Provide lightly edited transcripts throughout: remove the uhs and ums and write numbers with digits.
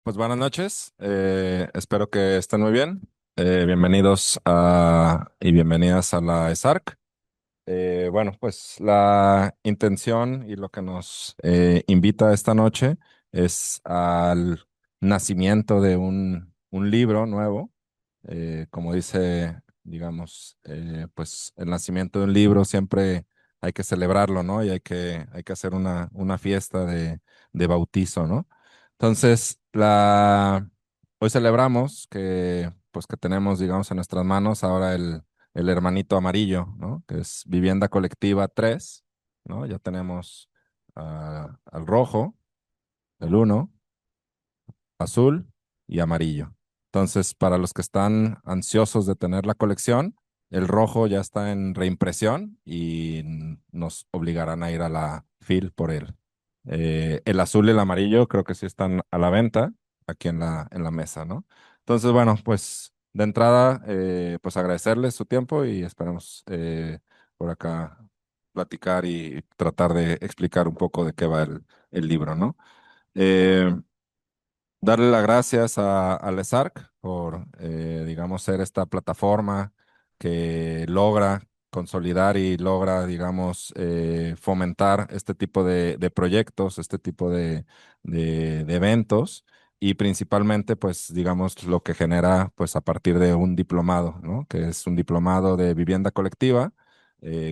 Pues buenas noches, espero que estén muy bien. Bienvenidos y bienvenidas a la ESARC. Bueno, pues la intención y lo que nos invita esta noche es al nacimiento de un libro nuevo. Como dice, digamos, pues el nacimiento de un libro siempre hay que celebrarlo, ¿no? Y hay que hacer una fiesta de bautizo, ¿no? Entonces, hoy celebramos pues que tenemos, digamos, en nuestras manos ahora el hermanito amarillo, ¿no? Que es Vivienda Colectiva 3, ¿no? Ya tenemos al rojo, el uno, azul y amarillo. Entonces, para los que están ansiosos de tener la colección, el rojo ya está en reimpresión y nos obligarán a ir a la FIL por él. El azul y el amarillo creo que sí están a la venta aquí en la mesa, ¿no? Entonces, bueno, pues de entrada, pues agradecerles su tiempo y esperemos por acá platicar y tratar de explicar un poco de qué va el libro, ¿no? Eh, Darle las gracias a LESARC por, digamos, ser esta plataforma que logra consolidar y logra, digamos, fomentar este tipo de proyectos, este tipo de eventos y principalmente, pues, digamos, lo que genera, pues, a partir de un diplomado, ¿no? Que es un diplomado de vivienda colectiva,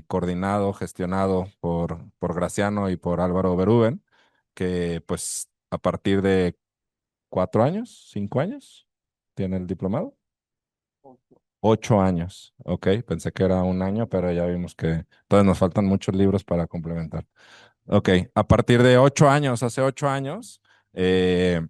coordinado, gestionado por Graciano y por Álvaro Berúben, que, pues, a partir de 4 años, 5 años, tiene el diplomado. 8 años, ok, pensé que era un año, pero ya vimos que todavía nos faltan muchos libros para complementar. Ok, a partir de 8 años, hace 8 años, eh,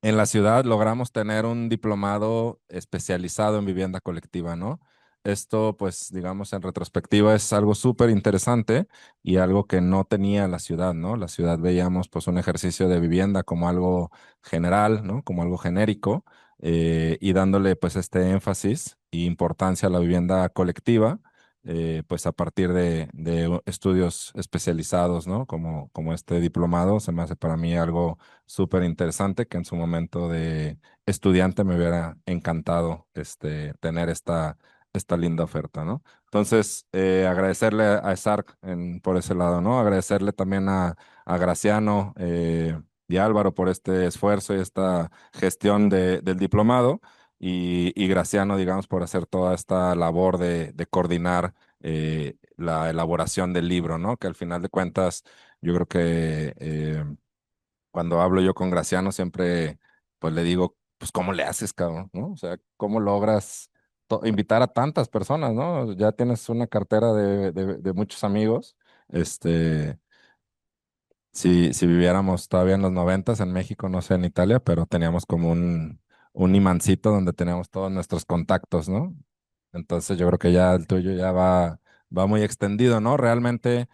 en la ciudad logramos tener un diplomado especializado en vivienda colectiva, ¿no? Esto, pues, digamos, en retrospectiva es algo súper interesante y algo que no tenía la ciudad, ¿no? La ciudad veíamos, pues, un ejercicio de vivienda como algo general, ¿no? Como algo genérico y dándole, pues, este énfasis e importancia a la vivienda colectiva. Pues a partir de estudios especializados, ¿no? Como este diplomado, se me hace para mí algo súper interesante que en su momento de estudiante me hubiera encantado tener esta linda oferta, ¿no? Entonces, agradecerle a ESARC por ese lado, ¿no? Agradecerle también a Graciano y Álvaro por este esfuerzo y esta gestión del diplomado y Graciano, digamos, por hacer toda esta labor de coordinar la elaboración del libro, ¿no? Que al final de cuentas, yo creo que cuando hablo yo con Graciano siempre pues le digo, pues ¿cómo le haces, cabrón? ¿No? O sea, ¿cómo logras invitar a tantas personas, ¿no? Ya tienes una cartera de muchos amigos. Este, si viviéramos todavía en los noventas en México, no sé, en Italia, pero teníamos como un imancito donde teníamos todos nuestros contactos, ¿no? Entonces yo creo que ya el tuyo ya va muy extendido, ¿no? Realmente,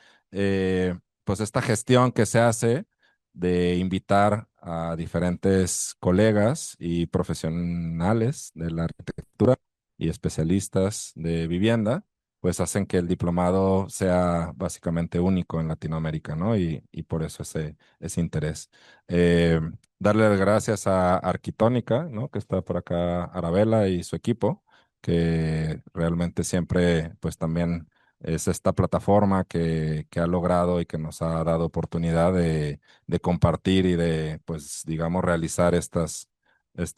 pues esta gestión que se hace de invitar a diferentes colegas y profesionales de la arquitectura y especialistas de vivienda, pues hacen que el diplomado sea básicamente único en Latinoamérica, ¿no? Y por eso ese interés. Eh, Darle las gracias a Arquitónica, ¿no? Que está por acá, Arabella y su equipo que realmente siempre, pues también es esta plataforma que ha logrado y que nos ha dado oportunidad de compartir y de, pues, digamos, realizar estas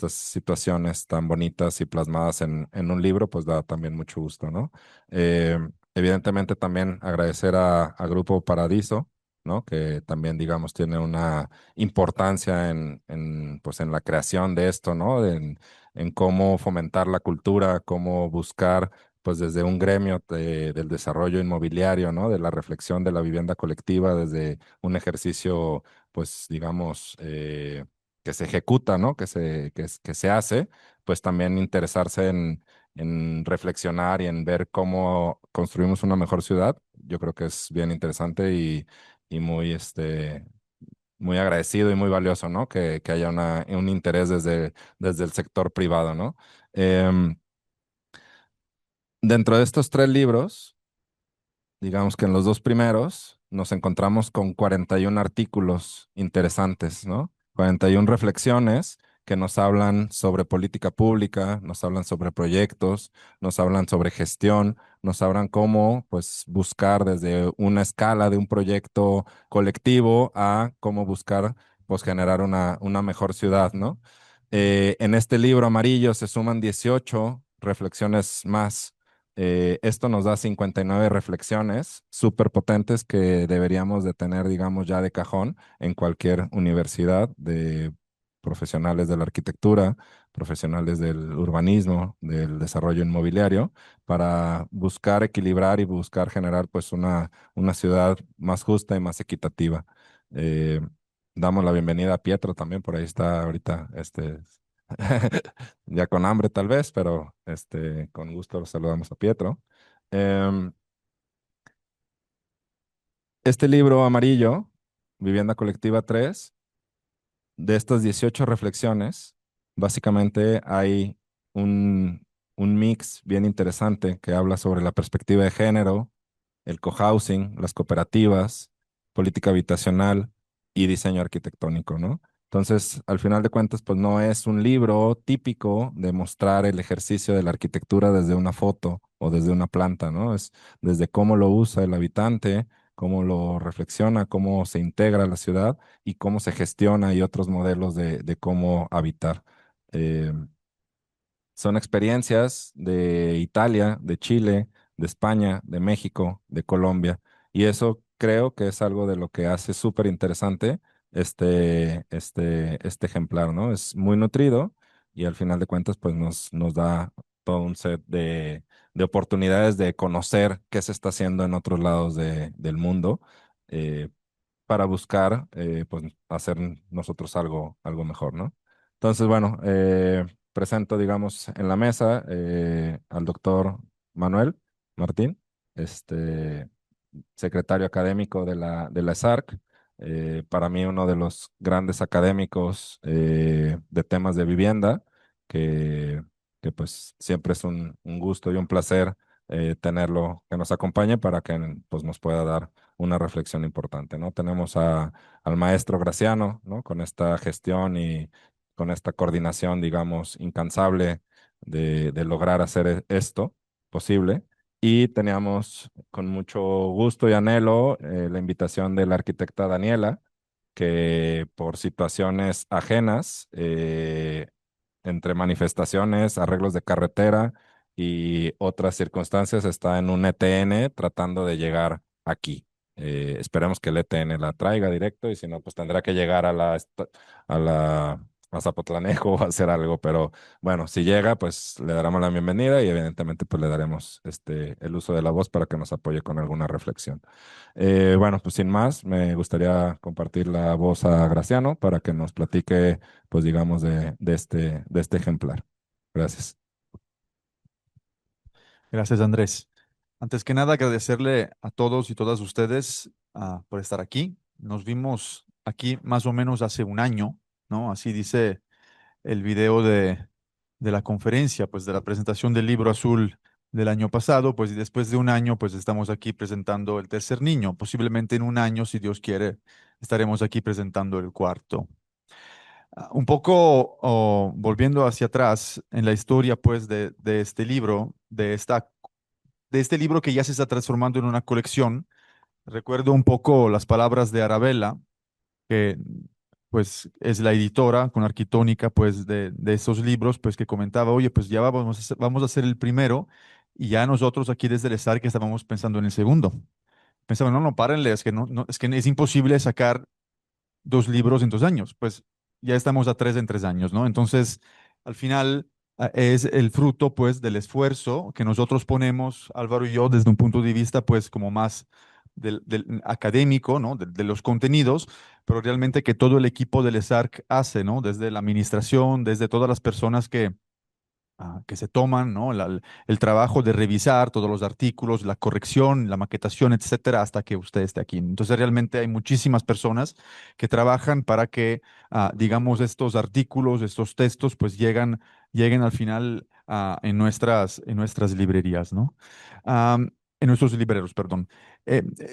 situaciones tan bonitas y plasmadas en un libro, pues da también mucho gusto, ¿no? Eh, Evidentemente también agradecer a Grupo Paradiso, ¿no? Que también, digamos, tiene una importancia pues, en la creación de esto, ¿no? En cómo fomentar la cultura, cómo buscar, pues desde un gremio del desarrollo inmobiliario, ¿no? De la reflexión de la vivienda colectiva, desde un ejercicio, pues digamos, que se ejecuta, ¿no? Que se hace, pues también interesarse en reflexionar y en ver cómo construimos una mejor ciudad. Yo creo que es bien interesante y muy agradecido y muy valioso, ¿no? Que haya un interés desde el sector privado, ¿no? Em, Dentro de estos tres libros, digamos que en los dos primeros nos encontramos con 41 artículos interesantes, ¿no? 41 reflexiones que nos hablan sobre política pública, nos hablan sobre proyectos, nos hablan sobre gestión, nos hablan cómo, pues, buscar desde una escala de un proyecto colectivo a cómo buscar, pues, generar una mejor ciudad, ¿no? En este libro amarillo se suman 18 reflexiones más. Esto nos da 59 reflexiones súper potentes que deberíamos de tener, digamos, ya de cajón en cualquier universidad de profesionales de la arquitectura, profesionales del urbanismo, del desarrollo inmobiliario, para buscar equilibrar y buscar generar pues una ciudad más justa y más equitativa. Eh, Damos la bienvenida a Pietro también, por ahí está ahorita, ya con hambre tal vez, pero con gusto saludamos a Pietro. Em, este libro amarillo, Vivienda Colectiva 3, de estas 18 reflexiones, básicamente hay un, un mix bien interesante que habla sobre la perspectiva de género, el cohousing, las cooperativas, política habitacional y diseño arquitectónico, ¿no? Entonces, al final de cuentas, pues no es un libro típico de mostrar el ejercicio de la arquitectura desde una foto o desde una planta, ¿no? Es desde cómo lo usa el habitante, cómo lo reflexiona, cómo se integra a la ciudad y cómo se gestiona y otros modelos de cómo habitar. Eh, Son experiencias de Italia, de Chile, de España, de México, de Colombia. Y eso creo que es algo de lo que hace súper interesante este ejemplar, ¿no? Es muy nutrido y al final de cuentas, pues nos da todo un set de oportunidades de conocer qué se está haciendo en otros lados del mundo. eh, para buscar, pues, hacer nosotros algo mejor, ¿no? Entonces, bueno, presento, digamos, en la mesa al doctor Manuel Martín, este, secretario académico de la ESARC, para mí uno de los grandes académicos de temas de vivienda, que, que pues siempre es un gusto y un placer tenerlo que nos acompañe para que pues, nos pueda dar una reflexión importante, ¿no? Tenemos al maestro Graciano, ¿no? Con esta gestión y con esta coordinación, digamos, incansable de lograr hacer esto posible. Y teníamos con mucho gusto y anhelo la invitación de la arquitecta Daniela, que por situaciones ajenas, entre manifestaciones, arreglos de carretera y otras circunstancias, está en un ETN tratando de llegar aquí. Esperemos que el ETN la traiga directo y si no, pues tendrá que llegar a la a Zapotlanejo o hacer algo, pero bueno, si llega, pues le daremos la bienvenida y evidentemente pues le daremos el uso de la voz para que nos apoye con alguna reflexión. Bueno, pues sin más, me gustaría compartir la voz a Graciano para que nos platique, pues digamos, de este ejemplar. Gracias. Gracias, Andrés. Antes que nada, agradecerle a todos y todas ustedes por estar aquí. Nos vimos aquí más o menos hace un año, ¿no? Así dice el video de la conferencia, pues de la presentación del libro azul del año pasado, pues y después de un año, pues estamos aquí presentando el tercer niño. Posiblemente en un año, si Dios quiere, estaremos aquí presentando el cuarto. Un poco volviendo hacia atrás en la historia, pues, de este libro, de este libro que ya se está transformando en una colección. Recuerdo un poco las palabras de Arabella, que pues es la editora con Arquitónica pues de estos libros, pues que comentaba, oye, pues ya vamos a hacer el primero y ya nosotros aquí desde el ESAR que estábamos pensando en el segundo. Pensaba, no, no, párenle, es que es que es imposible sacar dos libros en 2 años, pues ya estamos a tres en 3 años, ¿no? Entonces, al final es el fruto, pues, del esfuerzo que nosotros ponemos, Álvaro y yo, desde un punto de vista, pues, como más del académico, ¿no? De los contenidos, pero realmente que todo el equipo del ESARC hace, ¿no? Desde la administración, desde todas las personas que se toman, ¿no? El trabajo de revisar todos los artículos, la corrección, la maquetación, etcétera, hasta que usted esté aquí. Entonces, realmente hay muchísimas personas que trabajan para que, digamos, estos artículos, estos textos, pues lleguen al final en nuestras librerías, ¿no? En nuestros libreros, perdón.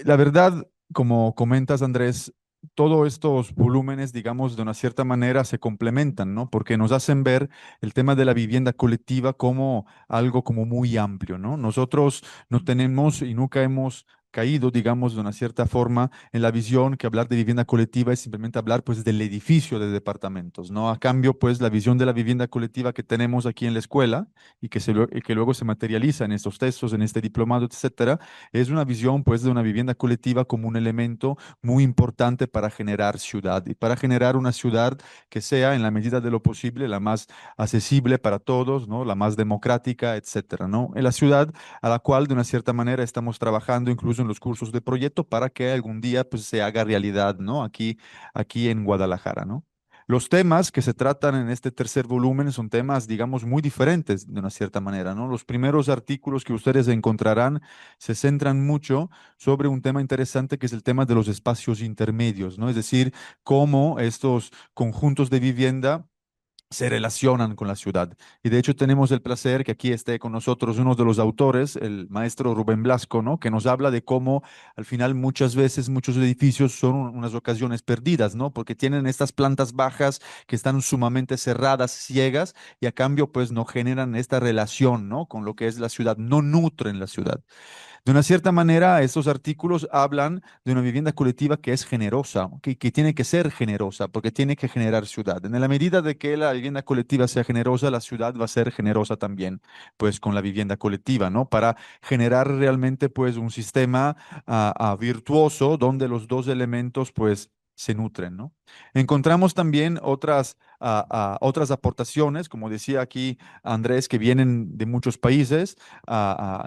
La verdad, como comentas, Andrés, todos estos volúmenes, digamos, de una cierta manera se complementan, ¿no? Porque nos hacen ver el tema de la vivienda colectiva como algo como muy amplio, ¿no? Nosotros no tenemos y nunca hemos caído, digamos, de una cierta forma en la visión que hablar de vivienda colectiva es simplemente hablar, pues, del edificio de departamentos, ¿no? A cambio, pues, la visión de la vivienda colectiva que tenemos aquí en la escuela y y que luego se materializa en estos textos, en este diplomado, etcétera, es una visión, pues, de una vivienda colectiva como un elemento muy importante para generar ciudad y para generar una ciudad que sea en la medida de lo posible la más accesible para todos, ¿no? La más democrática, etcétera, ¿no? En la ciudad a la cual de una cierta manera estamos trabajando incluso en los cursos de proyecto para que algún día pues se haga realidad, ¿no? Aquí en Guadalajara, ¿no? Los temas que se tratan en este tercer volumen son temas, digamos, muy diferentes de una cierta manera, ¿no? Los primeros artículos que ustedes encontrarán se centran mucho sobre un tema interesante que es el tema de los espacios intermedios, ¿no? Es decir, cómo estos conjuntos de vivienda se relacionan con la ciudad. Y de hecho tenemos el placer que aquí esté con nosotros uno de los autores, el maestro Rubén Blasco, ¿no? Que nos habla de cómo al final muchas veces muchos edificios son unas ocasiones perdidas, ¿no? Porque tienen estas plantas bajas que están sumamente cerradas, ciegas, y a cambio pues no generan esta relación, ¿no? Con lo que es la ciudad, no nutren la ciudad. De una cierta manera, estos artículos hablan de una vivienda colectiva que es generosa, que tiene que ser generosa, porque tiene que generar ciudad. En la medida de que la vivienda colectiva sea generosa, la ciudad va a ser generosa también, pues con la vivienda colectiva, ¿no? Para generar realmente, pues, un sistema virtuoso donde los dos elementos, pues, se nutren, ¿no? Encontramos también otras aportaciones, como decía aquí Andrés, que vienen de muchos países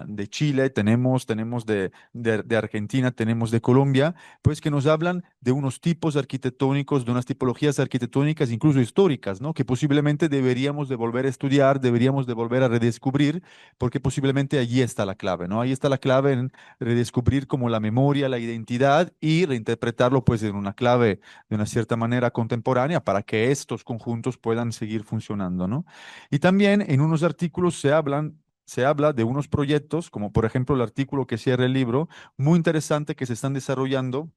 de Chile, tenemos de Argentina, tenemos de Colombia, pues que nos hablan de unos tipos arquitectónicos, de unas tipologías arquitectónicas, incluso históricas, ¿no? Que posiblemente deberíamos de volver a estudiar, deberíamos de volver a redescubrir, porque posiblemente allí está la clave, ¿no? Ahí está la clave en redescubrir como la memoria, la identidad y reinterpretarlo pues en una clave de una cierta manera contemporánea para que estos conjuntos puedan seguir funcionando, ¿no? Y también en unos artículos se habla de unos proyectos, como por ejemplo el artículo que cierra el libro, muy interesante que se están desarrollando.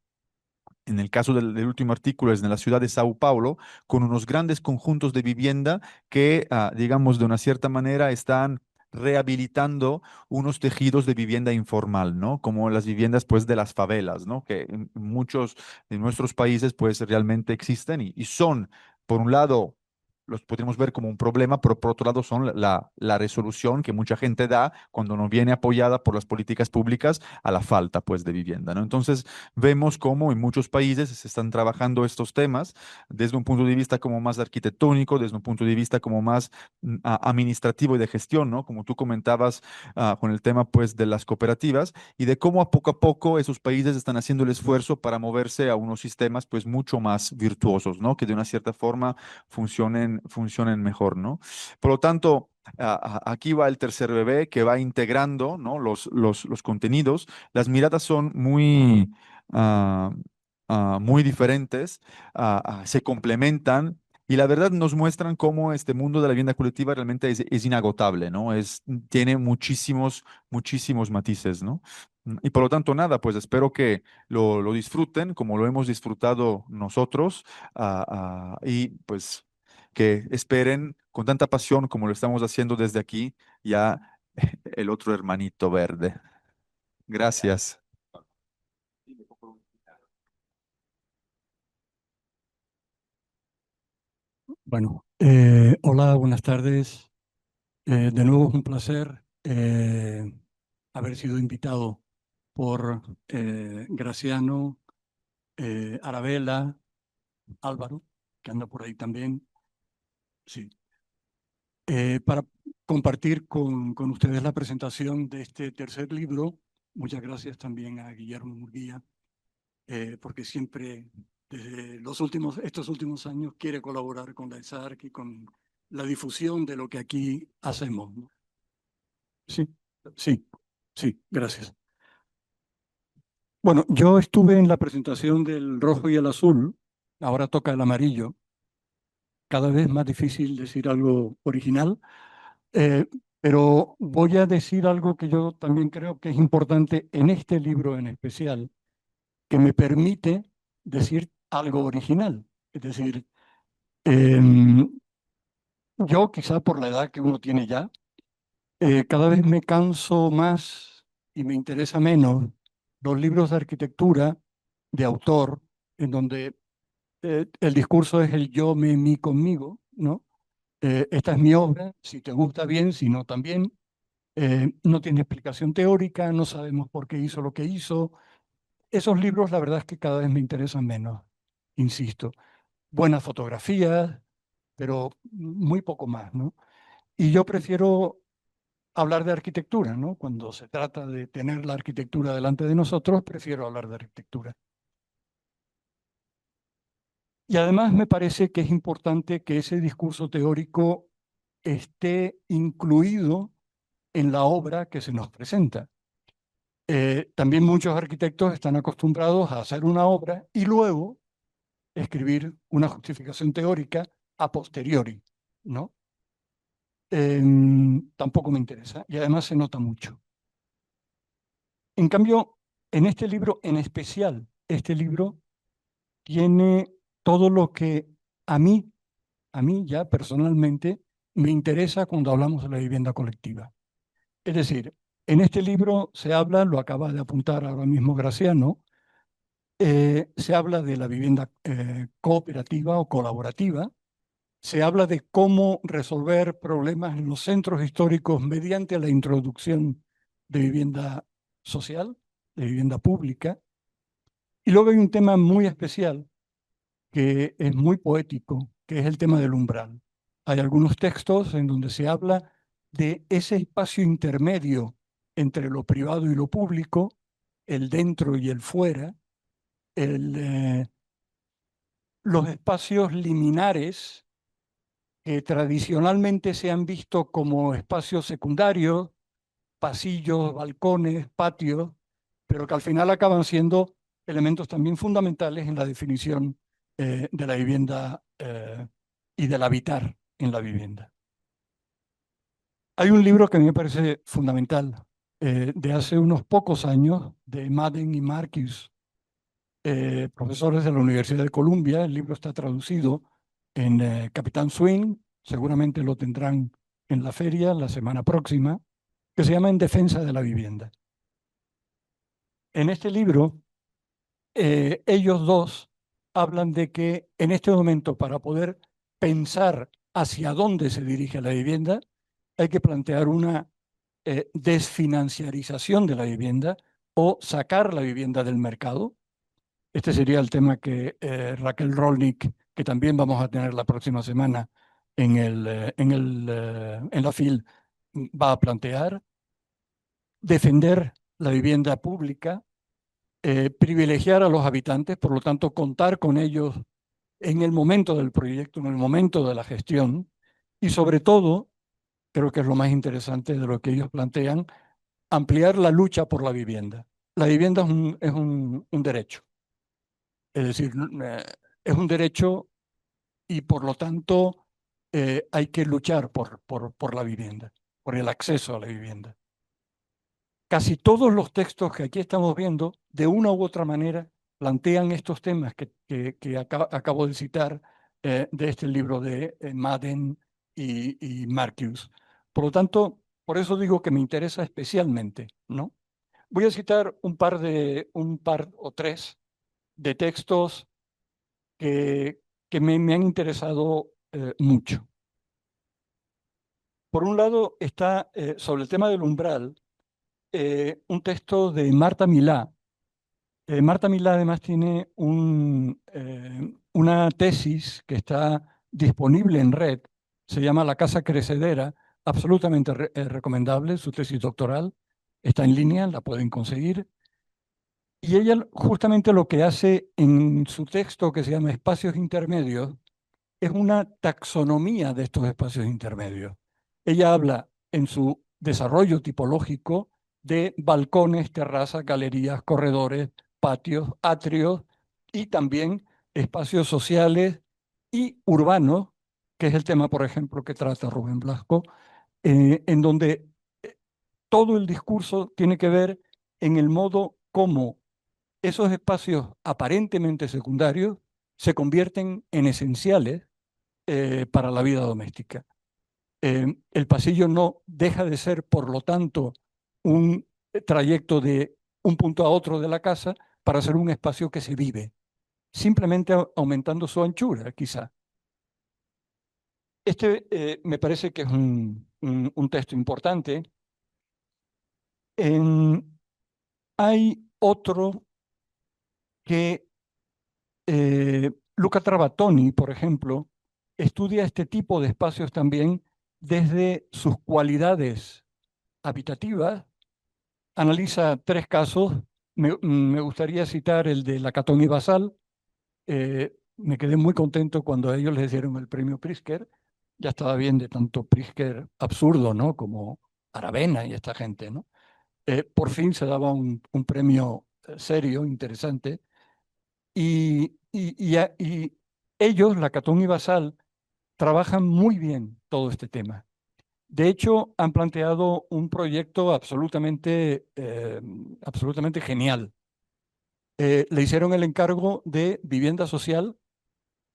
En el caso del último artículo es en la ciudad de Sao Paulo, con unos grandes conjuntos de vivienda que, digamos, de una cierta manera están rehabilitando unos tejidos de vivienda informal, ¿no? Como las viviendas, pues, de las favelas, ¿no? Que en muchos de nuestros países, pues, realmente existen y son, por un lado, los podemos ver como un problema, pero por otro lado son la resolución que mucha gente da cuando no viene apoyada por las políticas públicas a la falta, pues, de vivienda, ¿no? Entonces, vemos cómo en muchos países se están trabajando estos temas desde un punto de vista como más arquitectónico, desde un punto de vista como más administrativo y de gestión, ¿no? Como tú comentabas con el tema pues de las cooperativas y de cómo a poco esos países están haciendo el esfuerzo para moverse a unos sistemas pues mucho más virtuosos, ¿no? Que de una cierta forma funcionen mejor, ¿no? Por lo tanto, aquí va el tercer bebé que va integrando, ¿no? Los contenidos. Las miradas son ah, muy diferentes, se complementan y la verdad nos muestran cómo este mundo de la vivienda colectiva realmente es inagotable, ¿no? Tiene muchísimos matices, ¿no? Y por lo tanto, nada, pues espero que lo disfruten como lo hemos disfrutado nosotros y pues que esperen con tanta pasión como lo estamos haciendo desde aquí ya el otro hermanito verde. Gracias. Bueno, hola, buenas tardes. De nuevo es un placer haber sido invitado por Graciano, Arabella, Álvaro, que anda por ahí también, sí, para compartir con ustedes la presentación de este tercer libro. Muchas gracias también a Guillermo Murguía, porque siempre, desde estos últimos años, quiere colaborar con la ESARC y con la difusión de lo que aquí hacemos, ¿no? Sí, sí, sí, gracias. Bueno, yo estuve en la presentación del rojo y el azul, ahora toca el amarillo, cada vez más difícil decir algo original, eh, pero voy a decir algo que yo también creo que es importante en este libro en especial, que me permite decir algo original. Es decir, em, yo quizá por la edad que uno tiene ya, cada vez me canso más y me interesa menos los libros de arquitectura de autor, en donde el discurso es el yo, me, mí, conmigo, ¿no? Esta es mi obra, si te gusta bien, si no también. No tiene explicación teórica, no sabemos por qué hizo lo que hizo. Esos libros, la verdad es que cada vez me interesan menos, insisto. Buenas fotografías, pero muy poco más, ¿no? Y yo prefiero hablar de arquitectura, ¿no? Cuando se trata de tener la arquitectura delante de nosotros, prefiero hablar de arquitectura. Y además me parece que es importante que ese discurso teórico esté incluido en la obra que se nos presenta. También muchos arquitectos están acostumbrados a hacer una obra y luego escribir una justificación teórica a posteriori, ¿no? Tampoco me interesa y además se nota mucho. En cambio, en este libro en especial, este libro tiene todo lo que a mí, a mí ya personalmente, me interesa cuando hablamos de la vivienda colectiva. Es decir, en este libro se habla, lo acaba de apuntar ahora mismo Graciano, se habla de la vivienda cooperativa o colaborativa, se habla de cómo resolver problemas en los centros históricos mediante la introducción de vivienda social, de vivienda pública. Y luego hay un tema muy especial que es muy poético, que es el tema del umbral. Hay algunos textos en donde se habla de ese espacio intermedio entre lo privado y lo público, el dentro y el fuera, el, los espacios liminares que tradicionalmente se han visto como espacios secundarios, pasillos, balcones, patios, pero que al final acaban siendo elementos también fundamentales en la definición de la vivienda y del habitar en la vivienda. Hay un libro que a mí me parece fundamental, de hace unos pocos años, de Madden y Marcus, profesores de la Universidad de Columbia. El libro está traducido en Capitán Swing, seguramente lo tendrán en la feria la semana próxima, que se llama En defensa de la vivienda. En este libro, ellos dos hablan de que en este momento, para poder pensar hacia dónde se dirige la vivienda, hay que plantear una desfinanciarización de la vivienda o sacar la vivienda del mercado. Este sería el tema que Raquel Rolnick, que también vamos a tener la próxima semana en la FIL, va a plantear. Defender la vivienda pública, privilegiar a los habitantes, por lo tanto, contar con ellos en el momento del proyecto, en el momento de la gestión, y sobre todo, creo que es lo más interesante de lo que ellos plantean, ampliar la lucha por la vivienda. La vivienda es un derecho, es decir, es un derecho y por lo tanto hay que luchar por la vivienda, por el acceso a la vivienda. Casi todos los textos que aquí estamos viendo, de una u otra manera, plantean estos temas que acabo de citar de este libro de Madden y Marcus. Por lo tanto, por eso digo que me interesa especialmente, ¿no? Voy a citar un par o tres de textos que me han interesado mucho. Por un lado está sobre el tema del umbral, un texto de Marta Milá. Marta Milá además tiene una tesis que está disponible en red, se llama La Casa Crecedera, absolutamente recomendable, su tesis doctoral, está en línea, la pueden conseguir. Y ella justamente lo que hace en su texto que se llama Espacios Intermedios es una taxonomía de estos espacios intermedios. Ella habla en su desarrollo tipológico de balcones, terrazas, galerías, corredores, patios, atrios y también espacios sociales y urbanos, que es el tema, por ejemplo, que trata Rubén Blasco, en donde todo el discurso tiene que ver en el modo como esos espacios aparentemente secundarios se convierten en esenciales para la vida doméstica. El pasillo no deja de ser, por lo tanto, un trayecto de un punto a otro de la casa para ser un espacio que se vive, simplemente aumentando su anchura, quizá. Este me parece que es un texto importante. Hay otro que Luca Trabatoni, por ejemplo, estudia este tipo de espacios también desde sus cualidades habitativas. Analiza 3 casos. Me gustaría citar el de Lacatón y Basal. Me quedé muy contento cuando a ellos les dieron el premio Pritzker. Ya estaba bien de tanto Pritzker absurdo, ¿no? Como Aravena y esta gente, ¿no? Por fin se daba un premio serio, interesante. Y ellos, Lacatón y Basal, trabajan muy bien todo este tema. De hecho, han planteado un proyecto absolutamente genial. Le hicieron el encargo de vivienda social,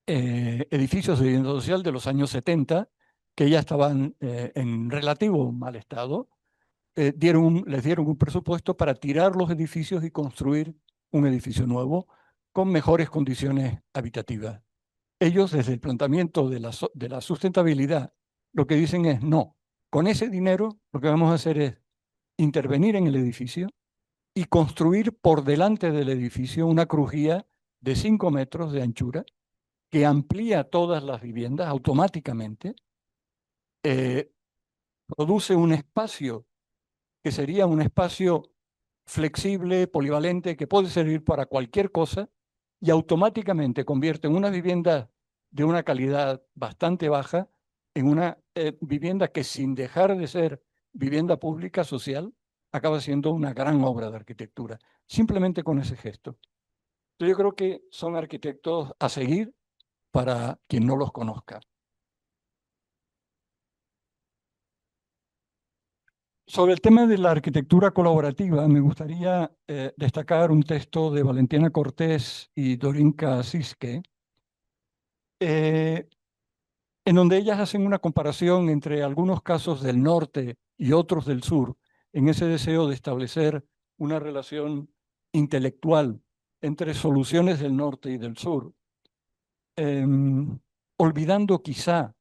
edificios de vivienda social de los años 70, que ya estaban en relativo mal estado. Les dieron un presupuesto para tirar los edificios y construir un edificio nuevo con mejores condiciones habitativas. Ellos, desde el planteamiento de la sustentabilidad, lo que dicen es, no, con ese dinero lo que vamos a hacer es intervenir en el edificio y construir por delante del edificio una crujía de 5 metros de anchura que amplía todas las viviendas automáticamente, eh, produce un espacio que sería un espacio flexible, polivalente, que puede servir para cualquier cosa y automáticamente convierte en una vivienda de una calidad bastante baja en una vivienda que, sin dejar de ser vivienda pública social, acaba siendo una gran obra de arquitectura, simplemente con ese gesto. Yo creo que son arquitectos a seguir para quien no los conozca. Sobre el tema de la arquitectura colaborativa, me gustaría destacar un texto de Valentina Cortés y Dorinka Siske, eh, en donde ellas hacen una comparación entre algunos casos del norte y otros del sur, en ese deseo de establecer una relación intelectual entre soluciones del norte y del sur, olvidando quizá,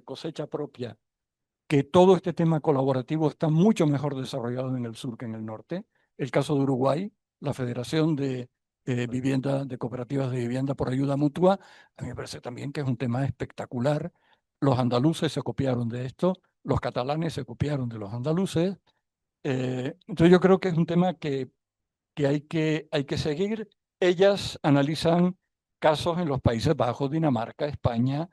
cosecha propia, que todo este tema colaborativo está mucho mejor desarrollado en el sur que en el norte. El caso de Uruguay, la Federación de Vivienda, de Cooperativas de Vivienda por Ayuda Mutua, a mí me parece también que es un tema espectacular. Los andaluces se copiaron de esto, los catalanes se copiaron de los andaluces. Entonces yo creo que es un tema que hay que seguir. Ellas analizan casos en los Países Bajos, Dinamarca, España,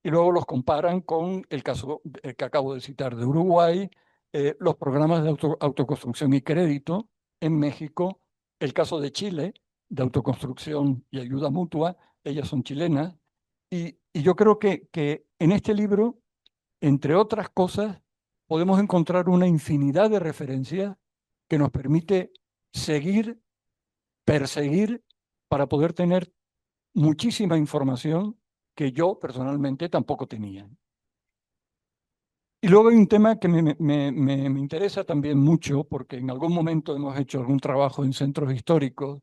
y luego los comparan con el caso que acabo de citar de Uruguay, los programas de autoconstrucción y crédito en México, el caso de Chile, de autoconstrucción y ayuda mutua, ellas son chilenas, y yo creo que en este libro, entre otras cosas, podemos encontrar una infinidad de referencias que nos permite seguir, perseguir, para poder tener muchísima información que yo personalmente tampoco tenía. Y luego hay un tema que me interesa también mucho, porque en algún momento hemos hecho algún trabajo en centros históricos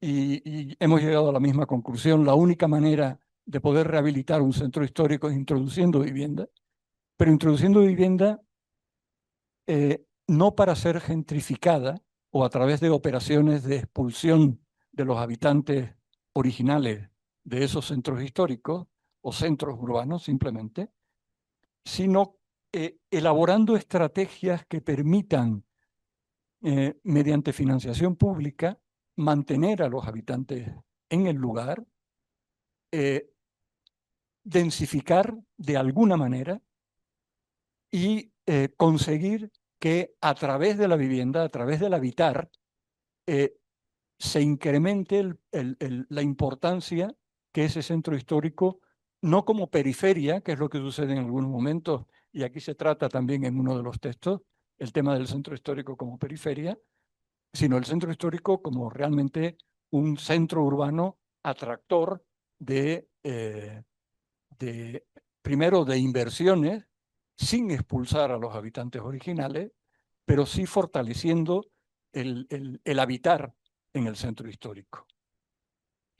y hemos llegado a la misma conclusión. La única manera de poder rehabilitar un centro histórico es introduciendo vivienda, pero introduciendo vivienda no para ser gentrificada o a través de operaciones de expulsión de los habitantes originales de esos centros históricos o centros urbanos simplemente, sino elaborando estrategias que permitan, mediante financiación pública, mantener a los habitantes en el lugar, eh, densificar de alguna manera y conseguir que a través de la vivienda, a través del habitar, eh, se incremente la importancia que ese centro histórico, no como periferia, que es lo que sucede en algunos momentos, y aquí se trata también en uno de los textos, el tema del centro histórico como periferia, sino el centro histórico como realmente un centro urbano atractor primero de inversiones, sin expulsar a los habitantes originales, pero sí fortaleciendo el habitar en el centro histórico.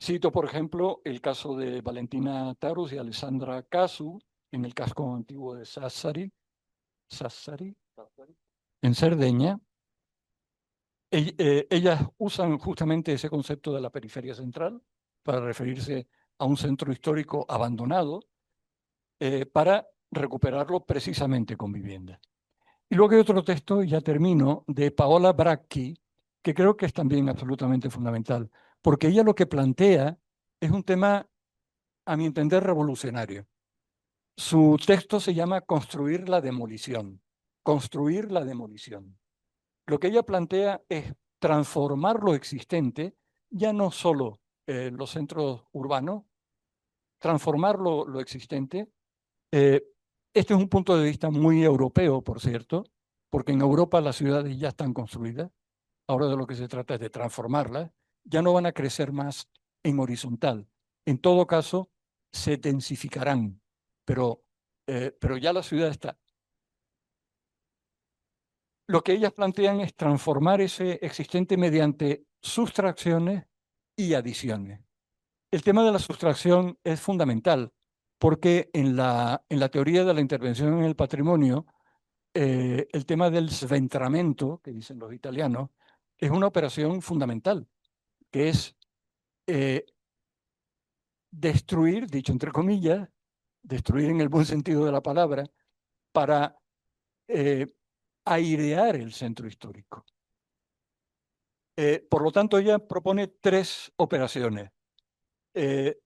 Cito, por ejemplo, el caso de Valentina Tarus y Alessandra Casu en el casco antiguo de Sassari, en Cerdeña. Ellas usan justamente ese concepto de la periferia central para referirse a un centro histórico abandonado, para recuperarlo precisamente con vivienda. Y luego hay otro texto, y ya termino, de Paola Bracchi, que creo que es también absolutamente fundamental, porque ella lo que plantea es un tema, a mi entender, revolucionario. Su texto se llama Construir la demolición. Construir la demolición. Lo que ella plantea es transformar lo existente, ya no solo los centros urbanos, transformar lo existente. Eh, este es un punto de vista muy europeo, por cierto, porque en Europa las ciudades ya están construidas. Ahora de lo que se trata es de transformarlas. Ya no van a crecer más en horizontal. En todo caso, se densificarán, pero ya la ciudad está. Lo que ellas plantean es transformar ese existente mediante sustracciones y adiciones. El tema de la sustracción es fundamental porque en la teoría de la intervención en el patrimonio, el tema del sventramento, que dicen los italianos, es una operación fundamental, que es eh, destruir, dicho entre comillas, destruir en el buen sentido de la palabra, para eh, airear el centro histórico. Por lo tanto, ella propone tres operaciones.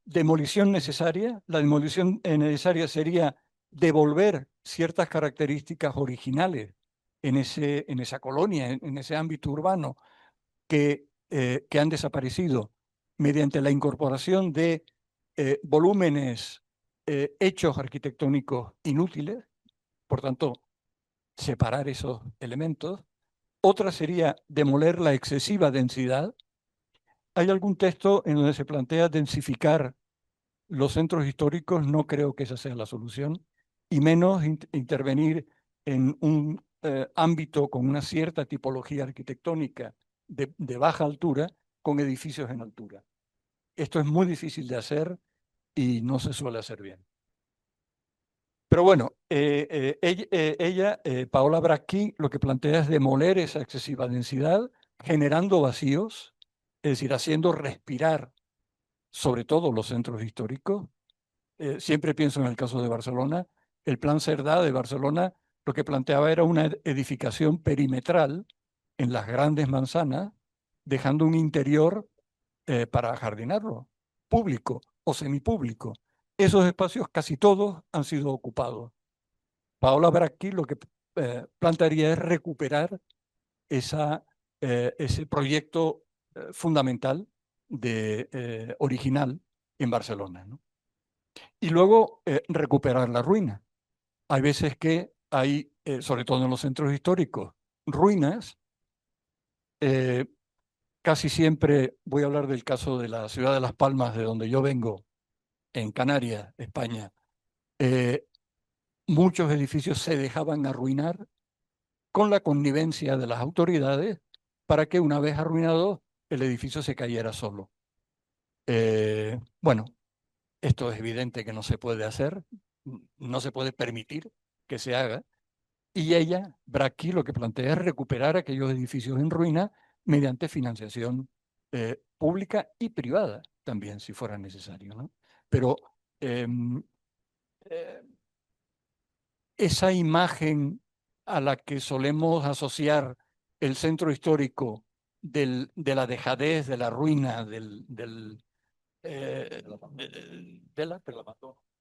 Demolición necesaria. La demolición necesaria sería devolver ciertas características originales en esa colonia, en ese ámbito urbano que han desaparecido mediante la incorporación de volúmenes, hechos arquitectónicos inútiles, por tanto, separar esos elementos. Otra sería demoler la excesiva densidad. ¿Hay algún texto en donde se plantea densificar los centros históricos? No creo que esa sea la solución, y menos intervenir en un ámbito con una cierta tipología arquitectónica de baja altura con edificios en altura. Esto es muy difícil de hacer y no se suele hacer bien. Pero bueno, Paola Bracchi, lo que plantea es demoler esa excesiva densidad, generando vacíos, es decir, haciendo respirar sobre todo los centros históricos. Siempre pienso en el caso de Barcelona. El Plan Cerdá de Barcelona lo que planteaba era una edificación perimetral en las grandes manzanas, dejando un interior para jardinarlo, público o semipúblico. Esos espacios casi todos han sido ocupados. Paola Bracchi lo que plantearía es recuperar ese proyecto fundamental original en Barcelona, ¿no? Y luego recuperar la ruina. Hay veces que hay, sobre todo en los centros históricos, ruinas. eh, Casi siempre voy a hablar del caso de la ciudad de Las Palmas, de donde yo vengo, en Canarias, España. Eh, Muchos edificios se dejaban arruinar con la connivencia de las autoridades para que una vez arruinado el edificio se cayera solo. Bueno, esto es evidente que no se puede hacer, no se puede permitir que se haga. Y ella, Bracchi, lo que plantea es recuperar aquellos edificios en ruina mediante financiación pública y privada también, si fuera necesario, ¿no? Pero em, eh, esa imagen a la que solemos asociar el centro histórico de la dejadez, de la ruina, eh,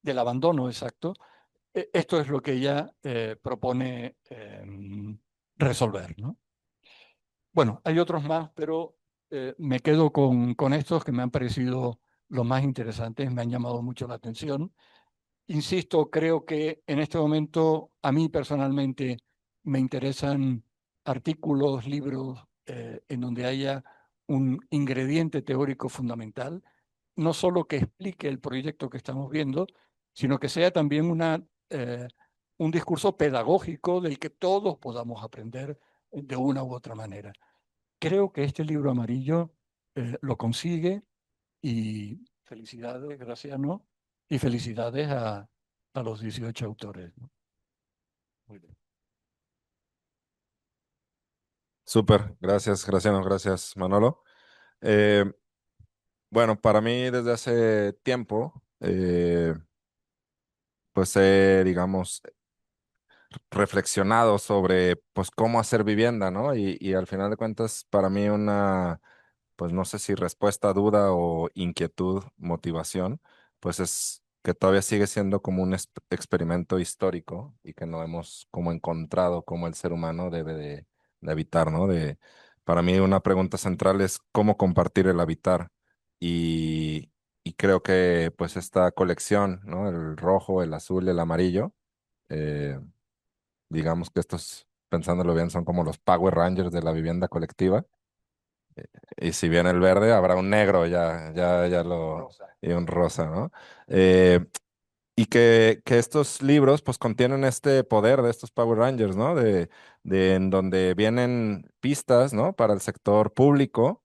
del abandono, exacto. Esto es lo que ella propone resolver, ¿no? Bueno, hay otros más, pero me quedo con estos que me han parecido los más interesantes, me han llamado mucho la atención. Insisto, creo que en este momento a mí personalmente me interesan artículos, libros en donde haya un ingrediente teórico fundamental, no solo que explique el proyecto que estamos viendo, sino que sea también un discurso pedagógico del que todos podamos aprender de una u otra manera. Creo que este libro amarillo lo consigue y felicidades, Graciano, y felicidades a los 18 autores, ¿no? Muy bien. Súper, gracias, Graciano, gracias, Manolo. Eh, bueno, para mí desde hace tiempo, pues he, digamos, reflexionado sobre, pues, cómo hacer vivienda, ¿no? Y al final de cuentas, para mí una, pues, no sé si respuesta, duda o inquietud, motivación, pues es que todavía sigue siendo como un experimento histórico y que no hemos como encontrado cómo el ser humano debe de habitar, ¿no? Para mí una pregunta central es cómo compartir el habitar. Y, y creo que pues esta colección, ¿no? El rojo, el azul, el amarillo, eh, digamos que estos, pensándolo bien, son como los Power Rangers de la vivienda colectiva. Y si viene el verde, habrá un negro, ya lo, y un rosa, ¿no? Eh, y que estos libros, pues, contienen este poder de estos Power Rangers, ¿no? De en donde vienen pistas, ¿no? Para el sector público,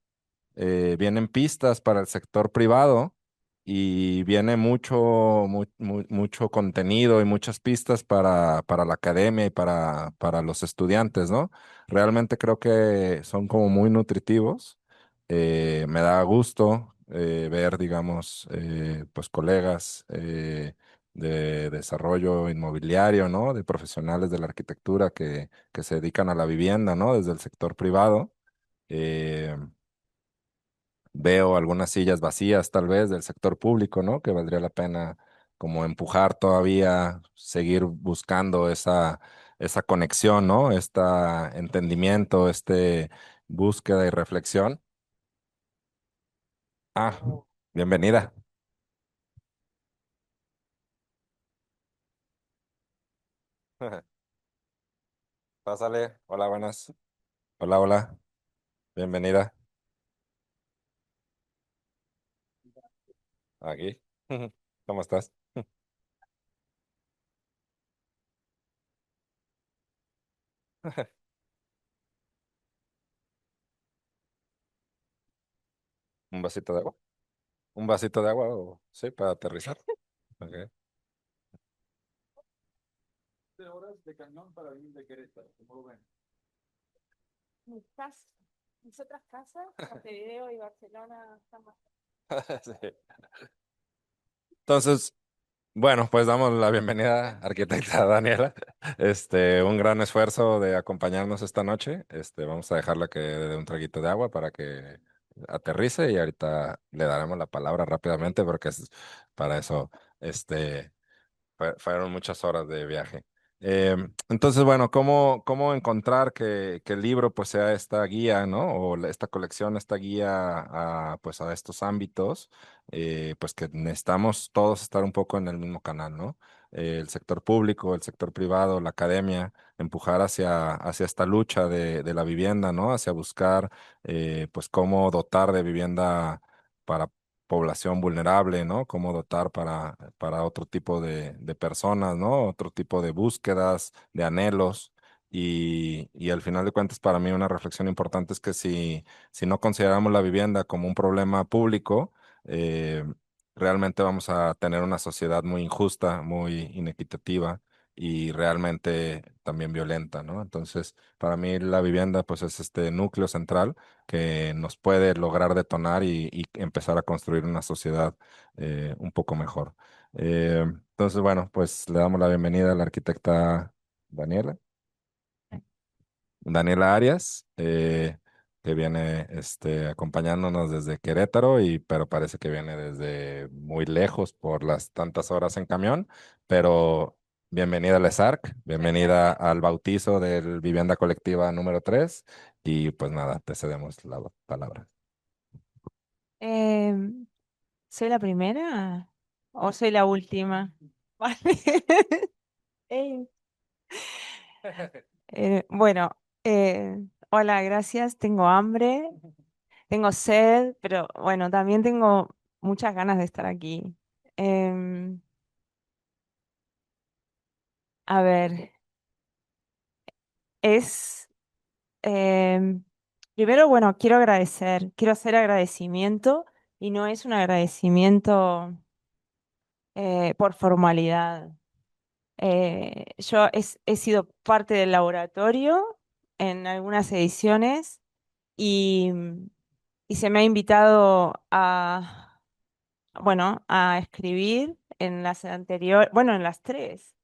vienen pistas para el sector privado y viene mucho contenido y muchas pistas para la academia y para los estudiantes, ¿no? Realmente creo que son como muy nutritivos. Me da gusto ver, digamos, pues colegas de desarrollo inmobiliario, ¿no? De profesionales de la arquitectura que se dedican a la vivienda, ¿no? Desde el sector privado. Eh, Veo algunas sillas vacías, tal vez, del sector público, ¿no? Que valdría la pena como empujar todavía, seguir buscando esa conexión, ¿no? Este entendimiento, búsqueda y reflexión. Ah, bienvenida. Pásale. Hola, buenas. Hola, hola. Bienvenida. Aquí. ¿Cómo estás? ¿Un vasito de agua? ¿Un vasito de agua o sí, para aterrizar? Ok. De horas de cañón para venir de Querétaro, ¿cómo lo ven? Mis casas, mis otras casas, Montevideo y Barcelona están más. Sí. Entonces, bueno, pues damos la bienvenida, arquitecta Daniela. Un gran esfuerzo de acompañarnos esta noche. Vamos a dejarla que dé un traguito de agua para que aterrice y ahorita le daremos la palabra rápidamente porque es para eso, este, fueron muchas horas de viaje. Entonces, bueno, ¿cómo encontrar que el libro pues sea esta guía, ¿no? O esta colección, esta guía pues a estos ámbitos, pues que necesitamos todos estar un poco en el mismo canal, ¿no? El sector público, el sector privado, la academia, empujar hacia esta lucha de la vivienda, ¿no? Hacia buscar pues cómo dotar de vivienda para población vulnerable, ¿no? Cómo dotar para otro tipo de personas, ¿no? Otro tipo de búsquedas, de anhelos. Y al final de cuentas, para mí una reflexión importante es que si no consideramos la vivienda como un problema público, eh, realmente vamos a tener una sociedad muy injusta, muy inequitativa y realmente también violenta, ¿no? Entonces, para mí la vivienda, pues es este núcleo central que nos puede lograr detonar y empezar a construir una sociedad un poco mejor. Entonces, bueno, pues le damos la bienvenida a la arquitecta Daniela, Daniela Arias, que viene acompañándonos desde Querétaro, pero parece que viene desde muy lejos por las tantas horas en camión, pero bienvenida a la ESARC, bienvenida al bautizo del Vivienda Colectiva número 3 y pues nada, te cedemos la palabra. Em, ¿Soy la primera o soy la última? Vale. Eh, bueno, hola, gracias. Tengo hambre, tengo sed, pero bueno, también tengo muchas ganas de estar aquí. Em, a ver, es... em, primero, bueno, quiero hacer agradecimiento y no es un agradecimiento por formalidad. He sido parte del laboratorio en algunas ediciones y, y se me ha invitado a, bueno, a escribir en las anteriores, bueno, en las tres.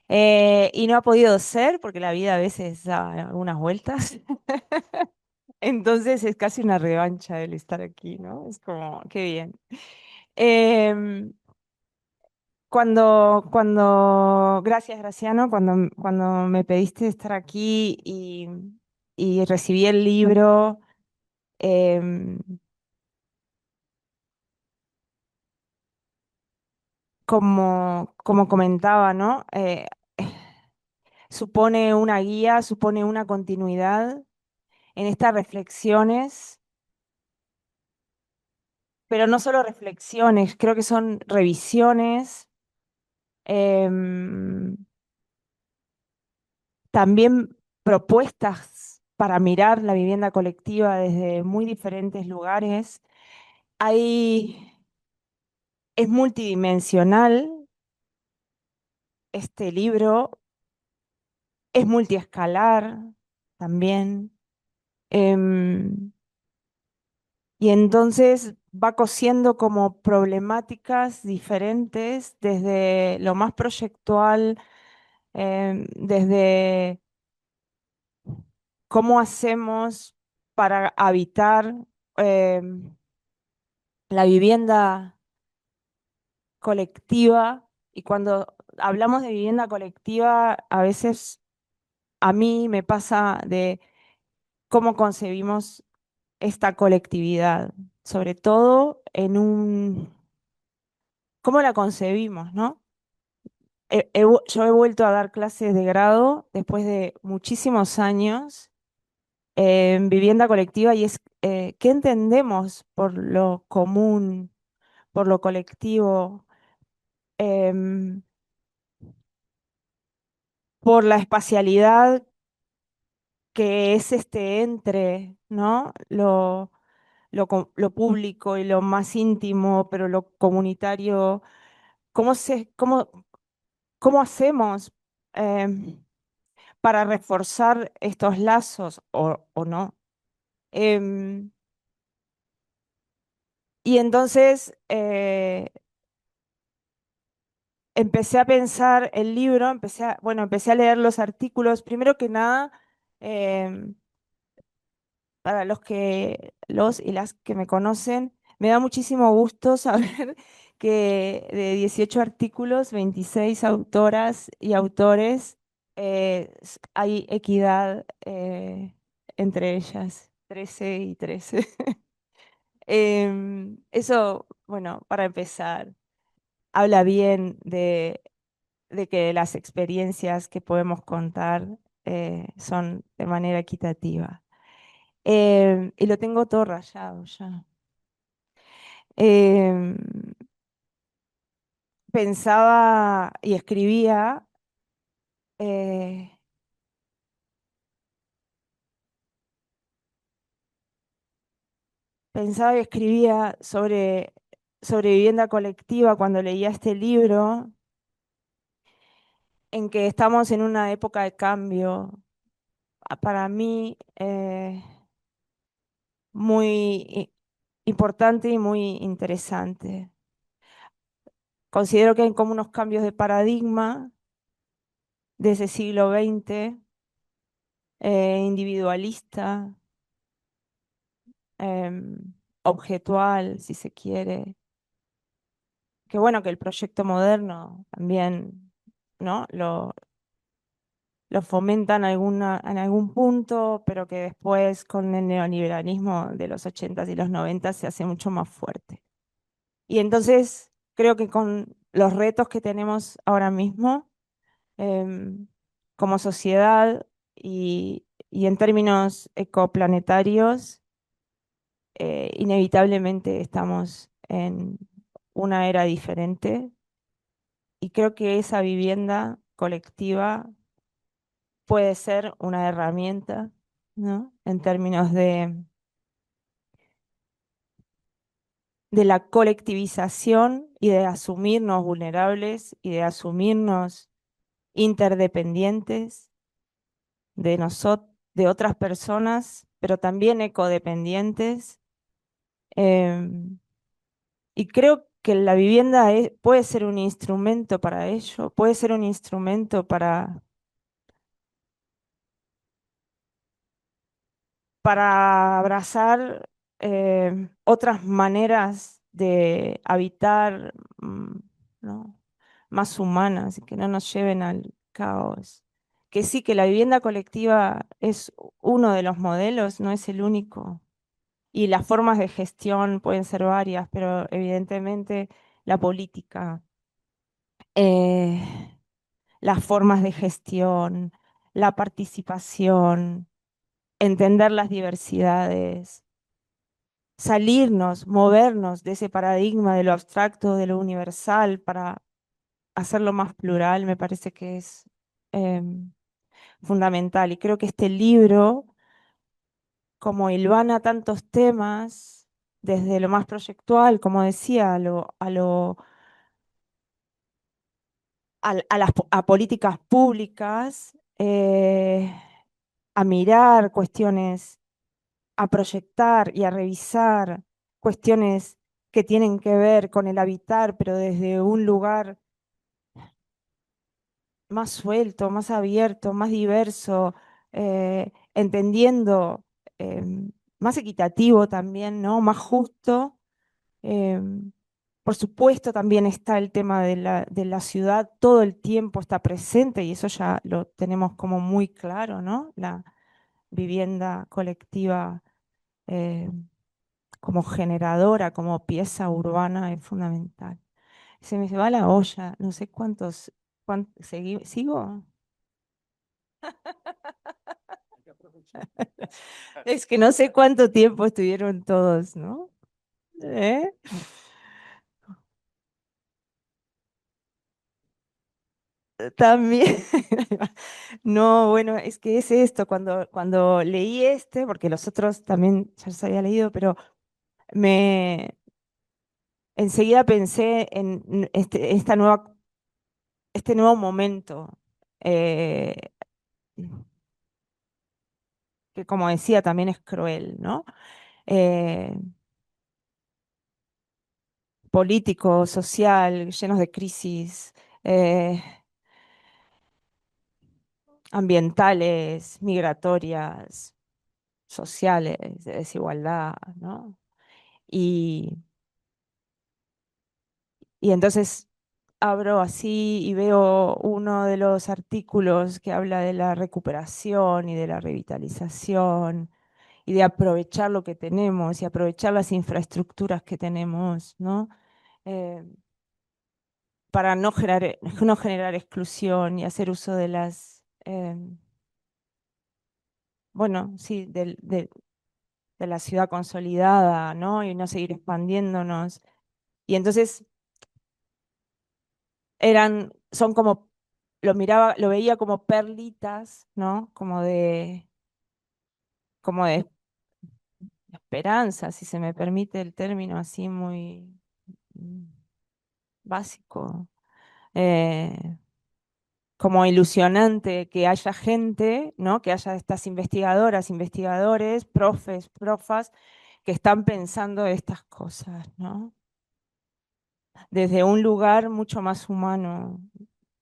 Y no ha podido ser porque la vida a veces da algunas vueltas. Entonces es casi una revancha el estar aquí, ¿no? Es como, qué bien. Em, gracias, Graciano, cuando me pediste estar aquí y recibí el libro, em, como comentaba, ¿no? Supone una guía, supone una continuidad en estas reflexiones, pero no solo reflexiones, creo que son revisiones, em, también propuestas para mirar la vivienda colectiva desde muy diferentes lugares. Hay, es multidimensional este libro, es multiescalar también. em, y entonces va cosiendo como problemáticas diferentes desde lo más proyectual, desde cómo hacemos para habitar em, la vivienda colectiva. Y cuando hablamos de vivienda colectiva, a veces a mí me pasa de cómo concebimos esta colectividad, sobre todo cómo la concebimos, ¿no? Yo he vuelto a dar clases de grado después de muchísimos años en vivienda colectiva y es qué entendemos por lo común, por lo colectivo, em, por la espacialidad que es este entre, ¿no? Lo público y lo más íntimo, pero lo comunitario. ¿Cómo cómo hacemos em, para reforzar estos lazos o no? Em, y entonces empecé a pensar el libro, bueno, empecé a leer los artículos. Primero que nada, em, para los y las que me conocen, me da muchísimo gusto saber que de 18 artículos, 26 autoras y autores, hay equidad entre ellas, 13 y 13. Eso, bueno, para empezar, habla bien de que las experiencias que podemos contar son de manera equitativa. Y lo tengo todo rayado ya. Em, Pensaba y eh, pensaba y escribía sobre vivienda colectiva cuando leía este libro, en que estamos en una época de cambio, para mí muy importante y muy interesante. Considero que hay como unos cambios de paradigma de ese siglo XX, individualista, objetual, si se quiere. Que bueno, que el proyecto moderno también, ¿no? Lo fomenta en algún punto, pero que después con el neoliberalismo de los 80s y los 90s se hace mucho más fuerte. Y entonces creo que con los retos que tenemos ahora mismo, em, como sociedad y en términos ecoplanetarios, inevitablemente estamos en una era diferente y creo que esa vivienda colectiva puede ser una herramienta, ¿no? En términos de la colectivización y de asumirnos vulnerables y de asumirnos interdependientes de nosotros, de otras personas, pero también ecodependientes. Em, y creo que la vivienda puede ser un instrumento para ello, puede ser un instrumento para abrazar otras maneras de habitar, ¿no? Más humanas y que no nos lleven al caos. Que sí, que la vivienda colectiva es uno de los modelos, no es el único. Y las formas de gestión pueden ser varias, pero evidentemente la política, eh, las formas de gestión, la participación, entender las diversidades, salirnos, movernos de ese paradigma de lo abstracto, de lo universal, para hacerlo más plural, me parece que es fundamental. Y creo que este libro, como hilvana tantos temas, desde lo más proyectual, como decía, a políticas públicas, a mirar cuestiones, a proyectar y a revisar cuestiones que tienen que ver con el habitar, pero desde un lugar más suelto, más abierto, más diverso, entendiendo, más equitativo también, ¿no? Más justo. Em, por supuesto, también está el tema de la ciudad, todo el tiempo está presente y eso ya lo tenemos como muy claro, ¿no? La vivienda colectiva eh, como generadora, como pieza urbana es fundamental. Se me va la olla, no sé ¿sigo? Es que no sé cuánto tiempo estuvieron todos, ¿no? ¿Eh? También. No, bueno, es que es esto, cuando leí este, porque los otros también ya los había leído, pero me enseguida pensé en este nuevo momento, eh, que como decía también es cruel, ¿no? Eh, Político, social, llenos de crisis ambientales, migratorias, sociales, de desigualdad, ¿no? Y, y entonces abro así y veo uno de los artículos que habla de la recuperación y de la revitalización y de aprovechar lo que tenemos y aprovechar las infraestructuras que tenemos, ¿no? Eh, para no generar exclusión y hacer uso de bueno, sí, de la ciudad consolidada, ¿no? Y no seguir expandiéndonos. Y entonces son como, lo veía como perlitas, ¿no? Como de esperanza, si se me permite el término así muy mm, básico. Eh, Como ilusionante que haya gente, ¿no? Que haya estas investigadoras, investigadores, profes, profas, que están pensando estas cosas, ¿no? Desde un lugar mucho más humano,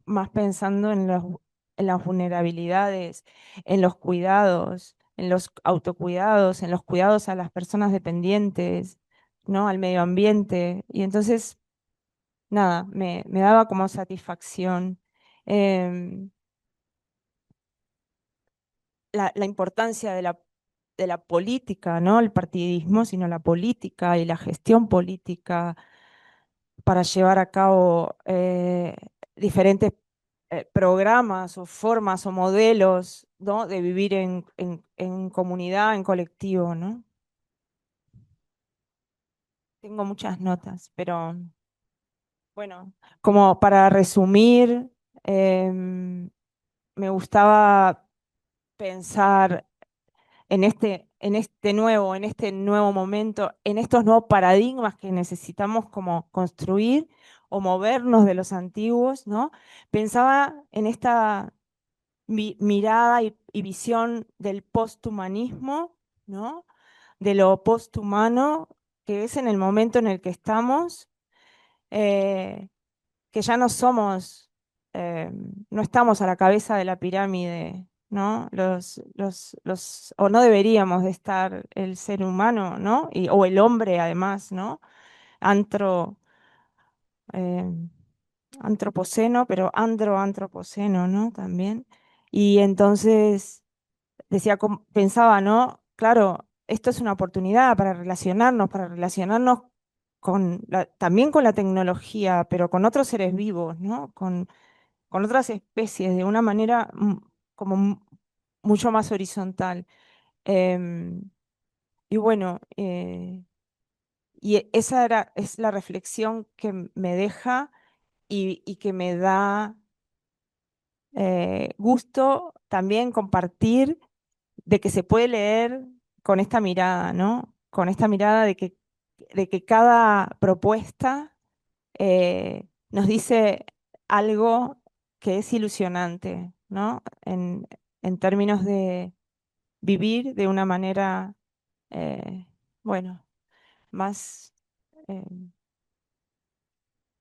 más pensando en las vulnerabilidades, en los cuidados, en los autocuidados, en los cuidados a las personas dependientes, ¿no? Al medio ambiente. Y entonces, nada, me daba como satisfacción. Em, la importancia de la política, no el partidismo, sino la política y la gestión política para llevar a cabo diferentes programas o formas o modelos, ¿no? De vivir en comunidad, en colectivo, ¿no? tengo muchas notas, pero bueno, como para resumir, me gustaba pensar en este nuevo momento, en estos nuevos paradigmas que necesitamos como construir o movernos de los antiguos, ¿no? Pensaba en esta mirada y visión del posthumanismo, ¿no? De lo posthumano, que es en el momento en el que estamos, eh, que ya no somos, no estamos a la cabeza de la pirámide, ¿no? O no deberíamos de estar el ser humano, ¿no? O el hombre además, ¿no? Antro, eh, antropoceno, pero antropoceno, ¿no? También. Y entonces decía, pensaba, ¿no? Claro, esto es una oportunidad para relacionarnos también con la tecnología, pero con otros seres vivos, ¿no? Con otras especies de una manera como mucho más horizontal. Em, y bueno, es la reflexión que me deja y que me da gusto también compartir de que se puede leer con esta mirada, ¿no? Con esta mirada de que cada propuesta nos dice algo que es ilusionante, ¿no? En términos de vivir de una manera, eh, bueno, más, eh,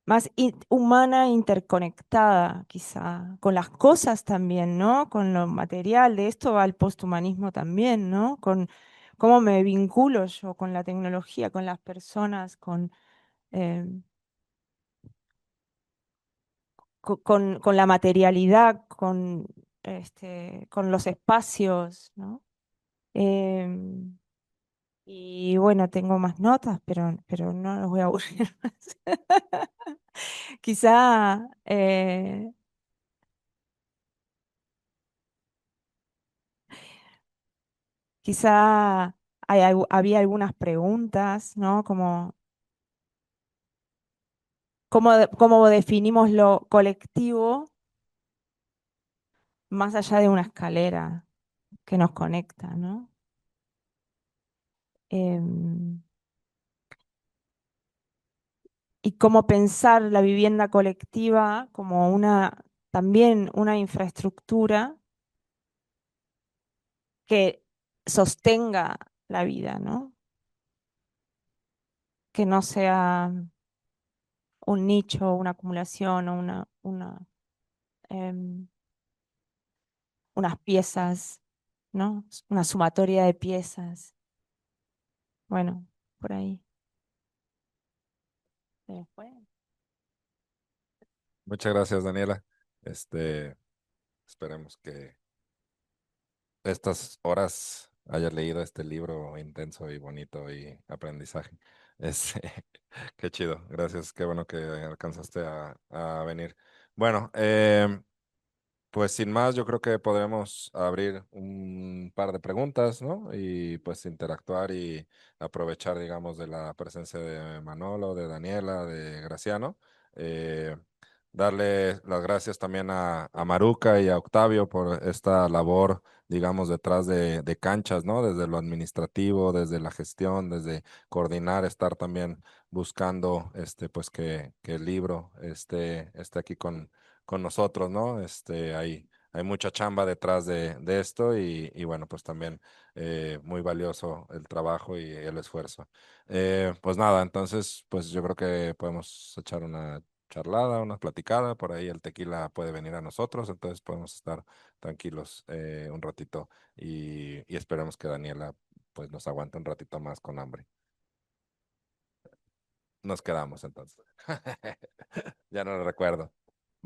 más humana, interconectada, quizá, con las cosas también, ¿no? Con lo material. De esto va el posthumanismo también, ¿no? Con cómo me vinculo yo con la tecnología, con las personas, eh, con la materialidad, con los espacios, ¿no? Em, y bueno, tengo más notas, pero no los voy a aburrir más. Quizá, quizá había algunas preguntas, ¿no? Como, ¿cómo definimos lo colectivo más allá de una escalera que nos conecta, ¿no? Em, y cómo pensar la vivienda colectiva como también una infraestructura que sostenga la vida, ¿no? Que no sea un nicho, una acumulación o em, unas piezas, ¿no? Una sumatoria de piezas. Bueno, por ahí. ¿Se me fue? Muchas gracias, Daniela. Este, esperemos que estas horas hayas leído este libro intenso y bonito y aprendizaje. Este, qué chido. Gracias. Qué bueno que alcanzaste a venir. Bueno, pues sin más, yo creo que podremos abrir un par de preguntas, ¿no? Y pues interactuar y aprovechar, digamos, de la presencia de Manolo, de Daniela, de Graciano. Eh, Darle las gracias también a Maruca y a Octavio por esta labor, digamos, detrás de canchas, ¿no? Desde lo administrativo, desde la gestión, desde coordinar, estar también buscando, pues que el libro esté aquí con nosotros, ¿no? Hay mucha chamba detrás de esto y bueno, pues también muy valioso el trabajo y el esfuerzo. Pues nada, entonces, pues yo creo que podemos echar una charlada, una platicada, por ahí el tequila puede venir a nosotros, entonces podemos estar tranquilos un ratito y esperemos que Daniela pues nos aguante un ratito más con hambre. Nos quedamos entonces. Ya no lo recuerdo.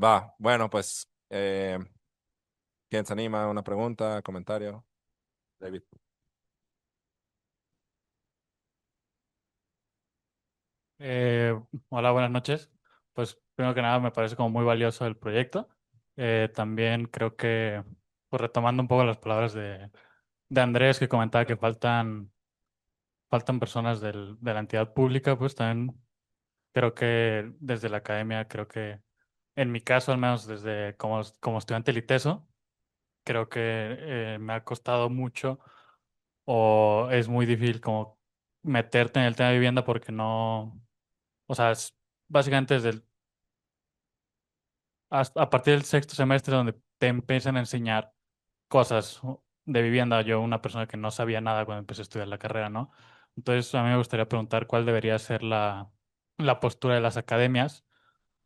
Va, bueno, pues, ¿quién se anima? ¿Una pregunta, comentario? David. Eh, Hola, buenas noches. Pues primero que nada me parece como muy valioso el proyecto. También creo que, pues retomando un poco las palabras de Andrés que comentaba que faltan personas de la entidad pública, pues también creo que desde la academia, creo que en mi caso, al menos desde como estudiante liteso, creo que me ha costado mucho o es muy difícil como meterte en el tema de vivienda porque no, o sea, básicamente a partir del sexto semestre donde te empiezan a enseñar cosas de vivienda. Yo, una persona que no sabía nada cuando empecé a estudiar la carrera, ¿no? Entonces, a mí me gustaría preguntar cuál debería ser la postura de las academias,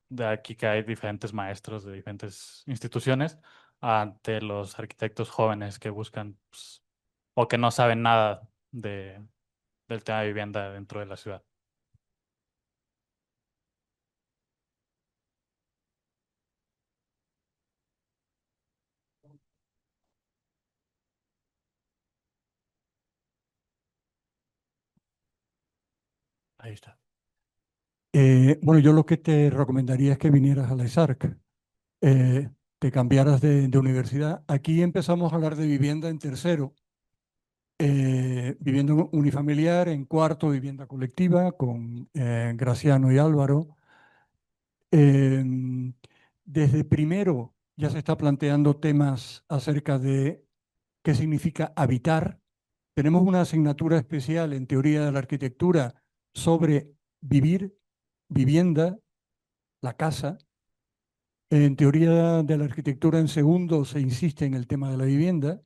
de aquí que hay diferentes maestros de diferentes instituciones, ante los arquitectos jóvenes que buscan, pues, o que no saben nada del tema de vivienda dentro de la ciudad. Ahí está. Bueno, yo lo que te recomendaría es que vinieras a la ISARC, te cambiaras de universidad. Aquí empezamos a hablar de vivienda en tercero, vivienda unifamiliar, en cuarto, vivienda colectiva, con Graciano y Álvaro. Em, Desde primero ya se está planteando temas acerca de qué significa habitar. Tenemos una asignatura especial en teoría de la arquitectura sobre vivir, vivienda, la casa. En teoría de la arquitectura en segundo se insiste en el tema de la vivienda.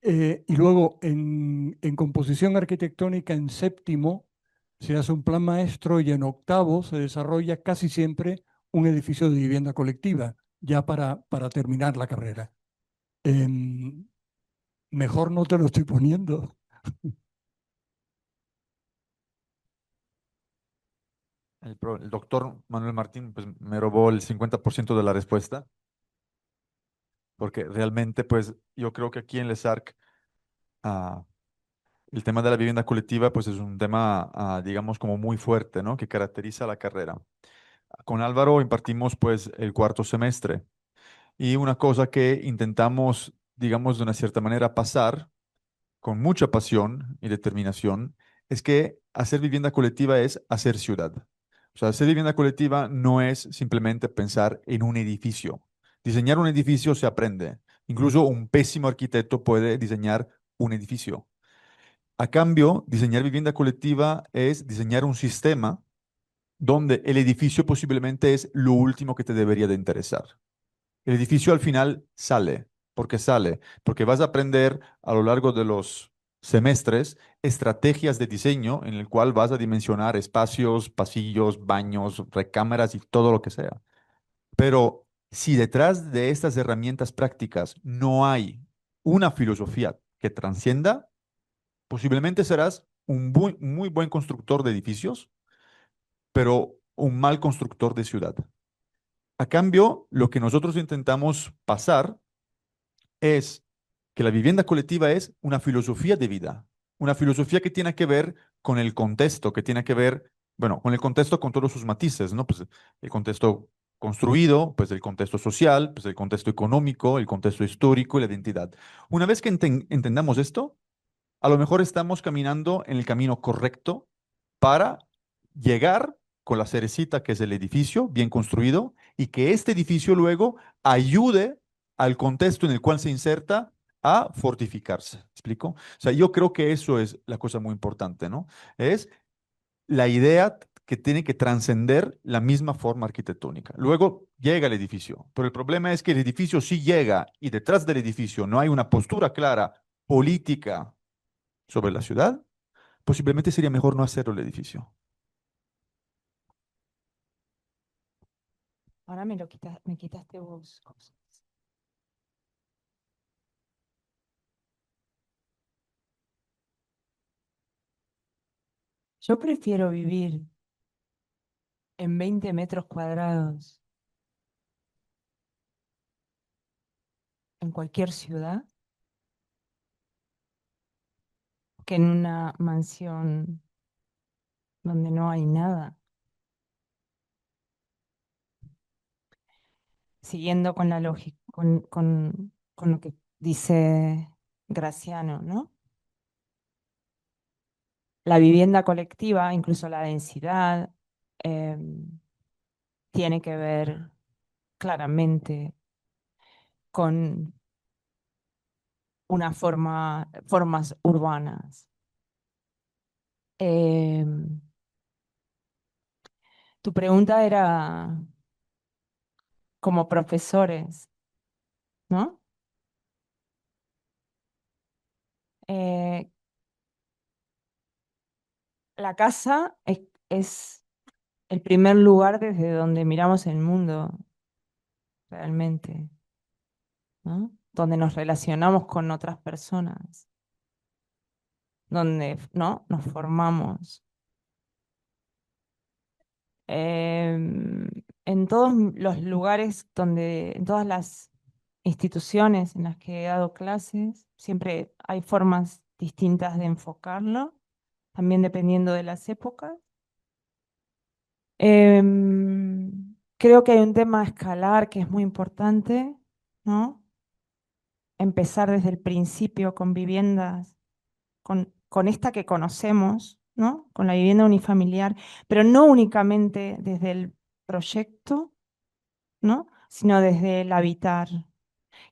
Y luego en composición arquitectónica en séptimo se hace un plan maestro y en octavo se desarrolla casi siempre un edificio de vivienda colectiva, ya para terminar la carrera. Em, Mejor no te lo estoy poniendo. El doctor Manuel Martín pues, me robó el 50% de la respuesta, porque realmente pues yo creo que aquí en Les Arc el tema de la vivienda colectiva pues es un tema, digamos, como muy fuerte, ¿no? Que caracteriza la carrera. Con Álvaro impartimos pues el cuarto semestre y una cosa que intentamos, digamos, de una cierta manera pasar con mucha pasión y determinación es que hacer vivienda colectiva es hacer ciudad. O sea, hacer vivienda colectiva no es simplemente pensar en un edificio. Diseñar un edificio se aprende. Incluso un pésimo arquitecto puede diseñar un edificio. A cambio, diseñar vivienda colectiva es diseñar un sistema donde el edificio posiblemente es lo último que te debería de interesar. El edificio al final sale. ¿Por qué sale? Porque vas a aprender a lo largo de los semestres estrategias de diseño en el cual vas a dimensionar espacios, pasillos, baños, recámaras y todo lo que sea. Pero si detrás de estas herramientas prácticas no hay una filosofía que trascienda, posiblemente serás un muy buen constructor de edificios, pero un mal constructor de ciudad. A cambio, lo que nosotros intentamos pasar es que la vivienda colectiva es una filosofía de vida, una filosofía que tiene que ver con el contexto, que tiene que ver, bueno, con el contexto con todos sus matices, ¿no? Pues el contexto construido, pues el contexto social, pues el contexto económico, el contexto histórico y la identidad. Una vez que entendamos esto, a lo mejor estamos caminando en el camino correcto para llegar con la cerecita que es el edificio bien construido y que este edificio luego ayude al contexto en el cual se inserta a fortificarse. ¿Explico? O sea, yo creo que eso es la cosa muy importante, ¿no? Es la idea que tiene que trascender la misma forma arquitectónica. Luego llega el edificio, pero el problema es que el edificio sí llega y detrás del edificio no hay una postura clara política sobre la ciudad, posiblemente sería mejor no hacerlo el edificio. Ahora me quitaste vos cosas. Yo prefiero vivir en 20 metros cuadrados en cualquier ciudad que en una mansión donde no hay nada. Siguiendo con la lógica, con lo que dice Graciano, ¿no? la vivienda colectiva, incluso la densidad, tiene que ver claramente con formas urbanas. Tu pregunta era como profesores, ¿no? Eh, la casa es el primer lugar desde donde miramos el mundo, realmente, ¿no? Donde nos relacionamos con otras personas, donde, ¿no? Nos formamos. En todos los lugares en todas las instituciones en las que he dado clases, siempre hay formas distintas de enfocarlo, también dependiendo de las épocas. Creo que hay un tema a escalar que es muy importante, ¿no? Empezar desde el principio con viviendas, con esta que conocemos, ¿no? Con la vivienda unifamiliar, pero no únicamente desde el proyecto, ¿no? Sino desde el habitar.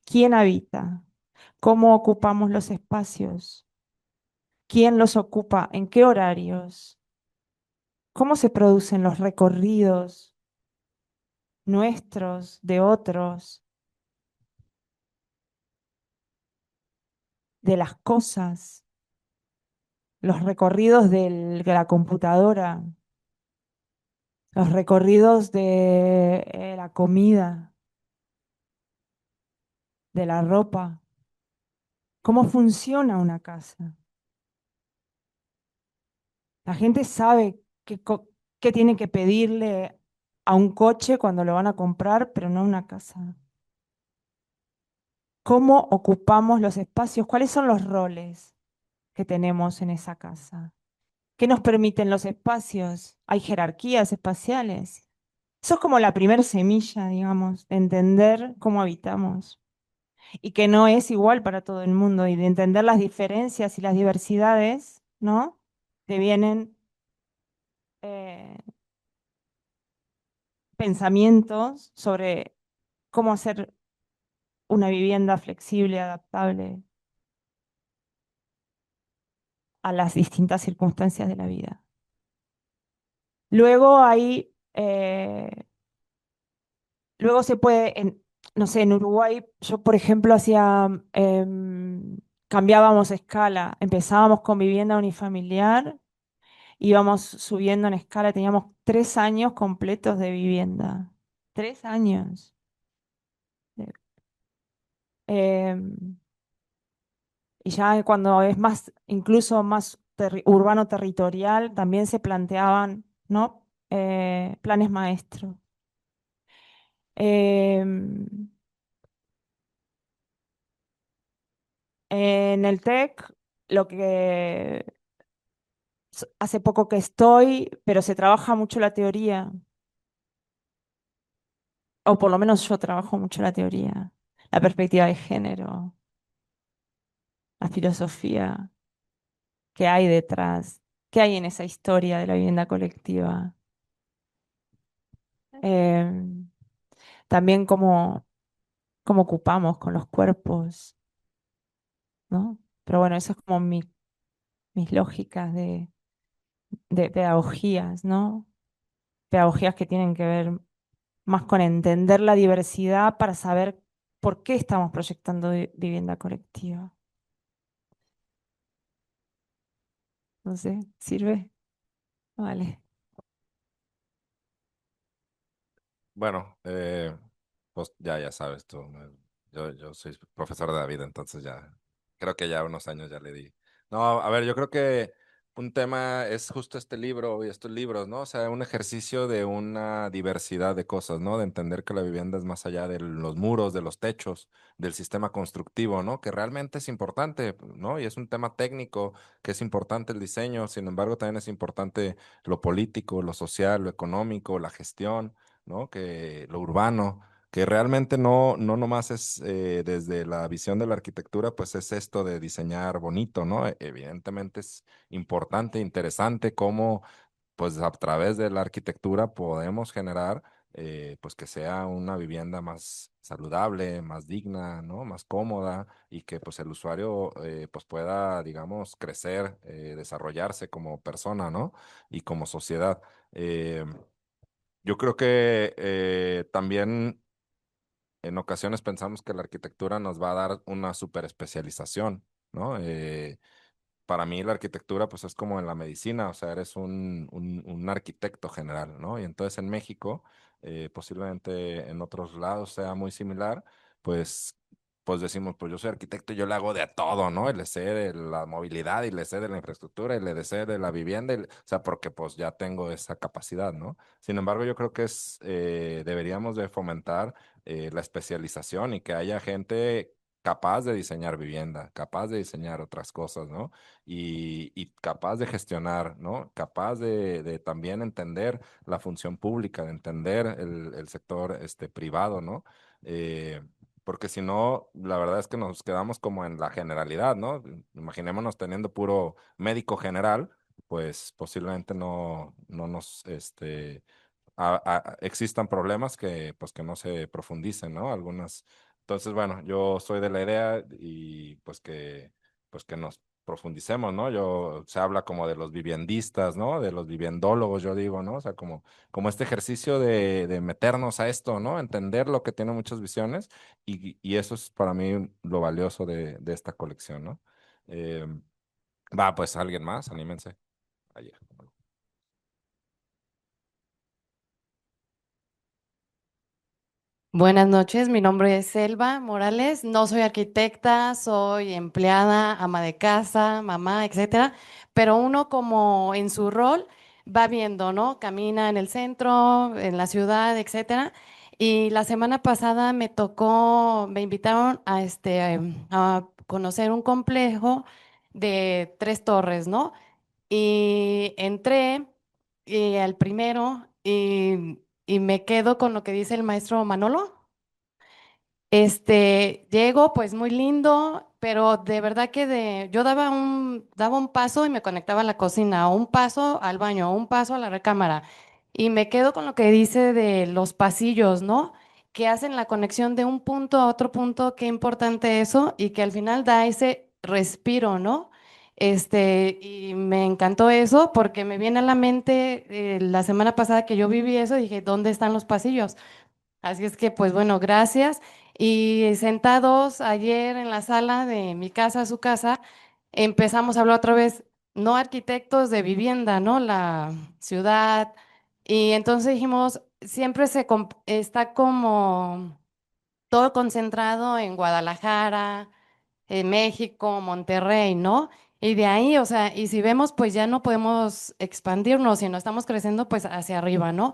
¿Quién habita? ¿Cómo ocupamos los espacios? ¿Quién los ocupa? ¿En qué horarios? ¿Cómo se producen los recorridos nuestros, de otros, de las cosas? Los recorridos de la computadora, los recorridos de la comida, de la ropa. ¿Cómo funciona una casa? La gente sabe qué tiene que pedirle a un coche cuando lo van a comprar, pero no a una casa. ¿Cómo ocupamos los espacios? ¿Cuáles son los roles que tenemos en esa casa? ¿Qué nos permiten los espacios? ¿Hay jerarquías espaciales? Eso es como la primera semilla, digamos, de entender cómo habitamos y que no es igual para todo el mundo y de entender las diferencias y las diversidades, ¿no? Que vienen eh, pensamientos sobre cómo hacer una vivienda flexible, adaptable a las distintas circunstancias de la vida. Luego luego se puede, no sé, en Uruguay, yo por ejemplo cambiábamos escala, empezábamos con vivienda unifamiliar, íbamos subiendo en escala, teníamos 3 años completos de vivienda, 3 años. Em, Y ya cuando es más, incluso más urbano territorial, también se planteaban, ¿no? Planes maestros. Em, en el TEC, lo que hace poco que estoy, pero se trabaja mucho la teoría, o por lo menos yo trabajo mucho la teoría, la perspectiva de género, la filosofía, qué hay detrás, qué hay en esa historia de la vivienda colectiva. Em, También cómo ocupamos con los cuerpos, ¿no? Pero bueno, eso es como mis lógicas de pedagogías, ¿no? Pedagogías que tienen que ver más con entender la diversidad para saber por qué estamos proyectando vivienda colectiva. No sé, ¿sirve? Vale. Bueno, pues ya sabes tú, yo soy profesor de David, entonces ya, creo que ya unos años ya le di. No, a ver, yo creo que un tema es justo este libro y estos libros, ¿no? O sea, un ejercicio de una diversidad de cosas, ¿no? De entender que la vivienda es más allá de los muros, de los techos, del sistema constructivo, ¿no? Que realmente es importante, ¿no? Y es un tema técnico, que es importante el diseño, sin embargo, también es importante lo político, lo social, lo económico, la gestión, ¿no? Que lo urbano, que realmente no nomás es desde la visión de la arquitectura, pues es esto de diseñar bonito, ¿no? Evidentemente es importante, interesante cómo pues a través de la arquitectura podemos generar pues que sea una vivienda más saludable, más digna, ¿no? Más cómoda y que pues el usuario pues pueda, digamos, crecer, desarrollarse como persona, ¿no? Y como sociedad. Eh, yo creo que también en ocasiones pensamos que la arquitectura nos va a dar una super especialización, ¿no? Para mí la arquitectura pues es como en la medicina, o sea, eres un arquitecto general, ¿no? Y entonces en México, posiblemente en otros lados sea muy similar, pues, pues decimos, pues yo soy arquitecto y yo le hago de todo, ¿no? Y le sé de la movilidad y le sé de la infraestructura y le sé de la vivienda, o sea, porque pues ya tengo esa capacidad, ¿no? Sin embargo, yo creo que deberíamos de fomentar la especialización y que haya gente capaz de diseñar vivienda, capaz de diseñar otras cosas, ¿no? Y capaz de gestionar, ¿no? Capaz de también entender la función pública, de entender el sector privado, ¿no? Eh, porque si no, la verdad es que nos quedamos como en la generalidad, ¿no? Imaginémonos teniendo puro médico general, pues posiblemente no nos, existan problemas que, pues, que no se profundicen, ¿no? Algunas. Entonces, bueno, yo soy de la idea y pues que nos profundicemos, ¿no? Se habla como de los viviendistas, ¿no? De los viviendólogos, yo digo, ¿no? O sea, como este ejercicio de meternos a esto, ¿no? Entender lo que tiene muchas visiones y eso es para mí lo valioso de esta colección, ¿no? Eh, pues alguien más, anímense. Ayer. Buenas noches, mi nombre es Selva Morales. No soy arquitecta, soy empleada, ama de casa, mamá, etcétera. Pero uno como en su rol va viendo, ¿no? Camina en el centro, en la ciudad, etcétera. Y la semana pasada me invitaron a conocer un complejo de 3 torres, ¿no? Y entré al primero y me quedo con lo que dice el maestro Manolo. Llego pues muy lindo, pero de verdad que yo daba un paso y me conectaba a la cocina, o un paso al baño, o un paso a la recámara. Y me quedo con lo que dice de los pasillos, ¿no? Que hacen la conexión de un punto a otro punto, qué importante eso, y que al final da ese respiro, ¿no? Y me encantó eso porque me viene a la mente la semana pasada que yo viví eso, dije, ¿dónde están los pasillos? Así es que, pues bueno, gracias. Y sentados ayer en la sala de mi casa, su casa, empezamos a hablar otra vez, no arquitectos de vivienda, ¿no? La ciudad. Y entonces dijimos, siempre está como todo concentrado en Guadalajara, en México, Monterrey, ¿no? Y de ahí, o sea, y si vemos, pues ya no podemos expandirnos, sino estamos creciendo pues hacia arriba, ¿no?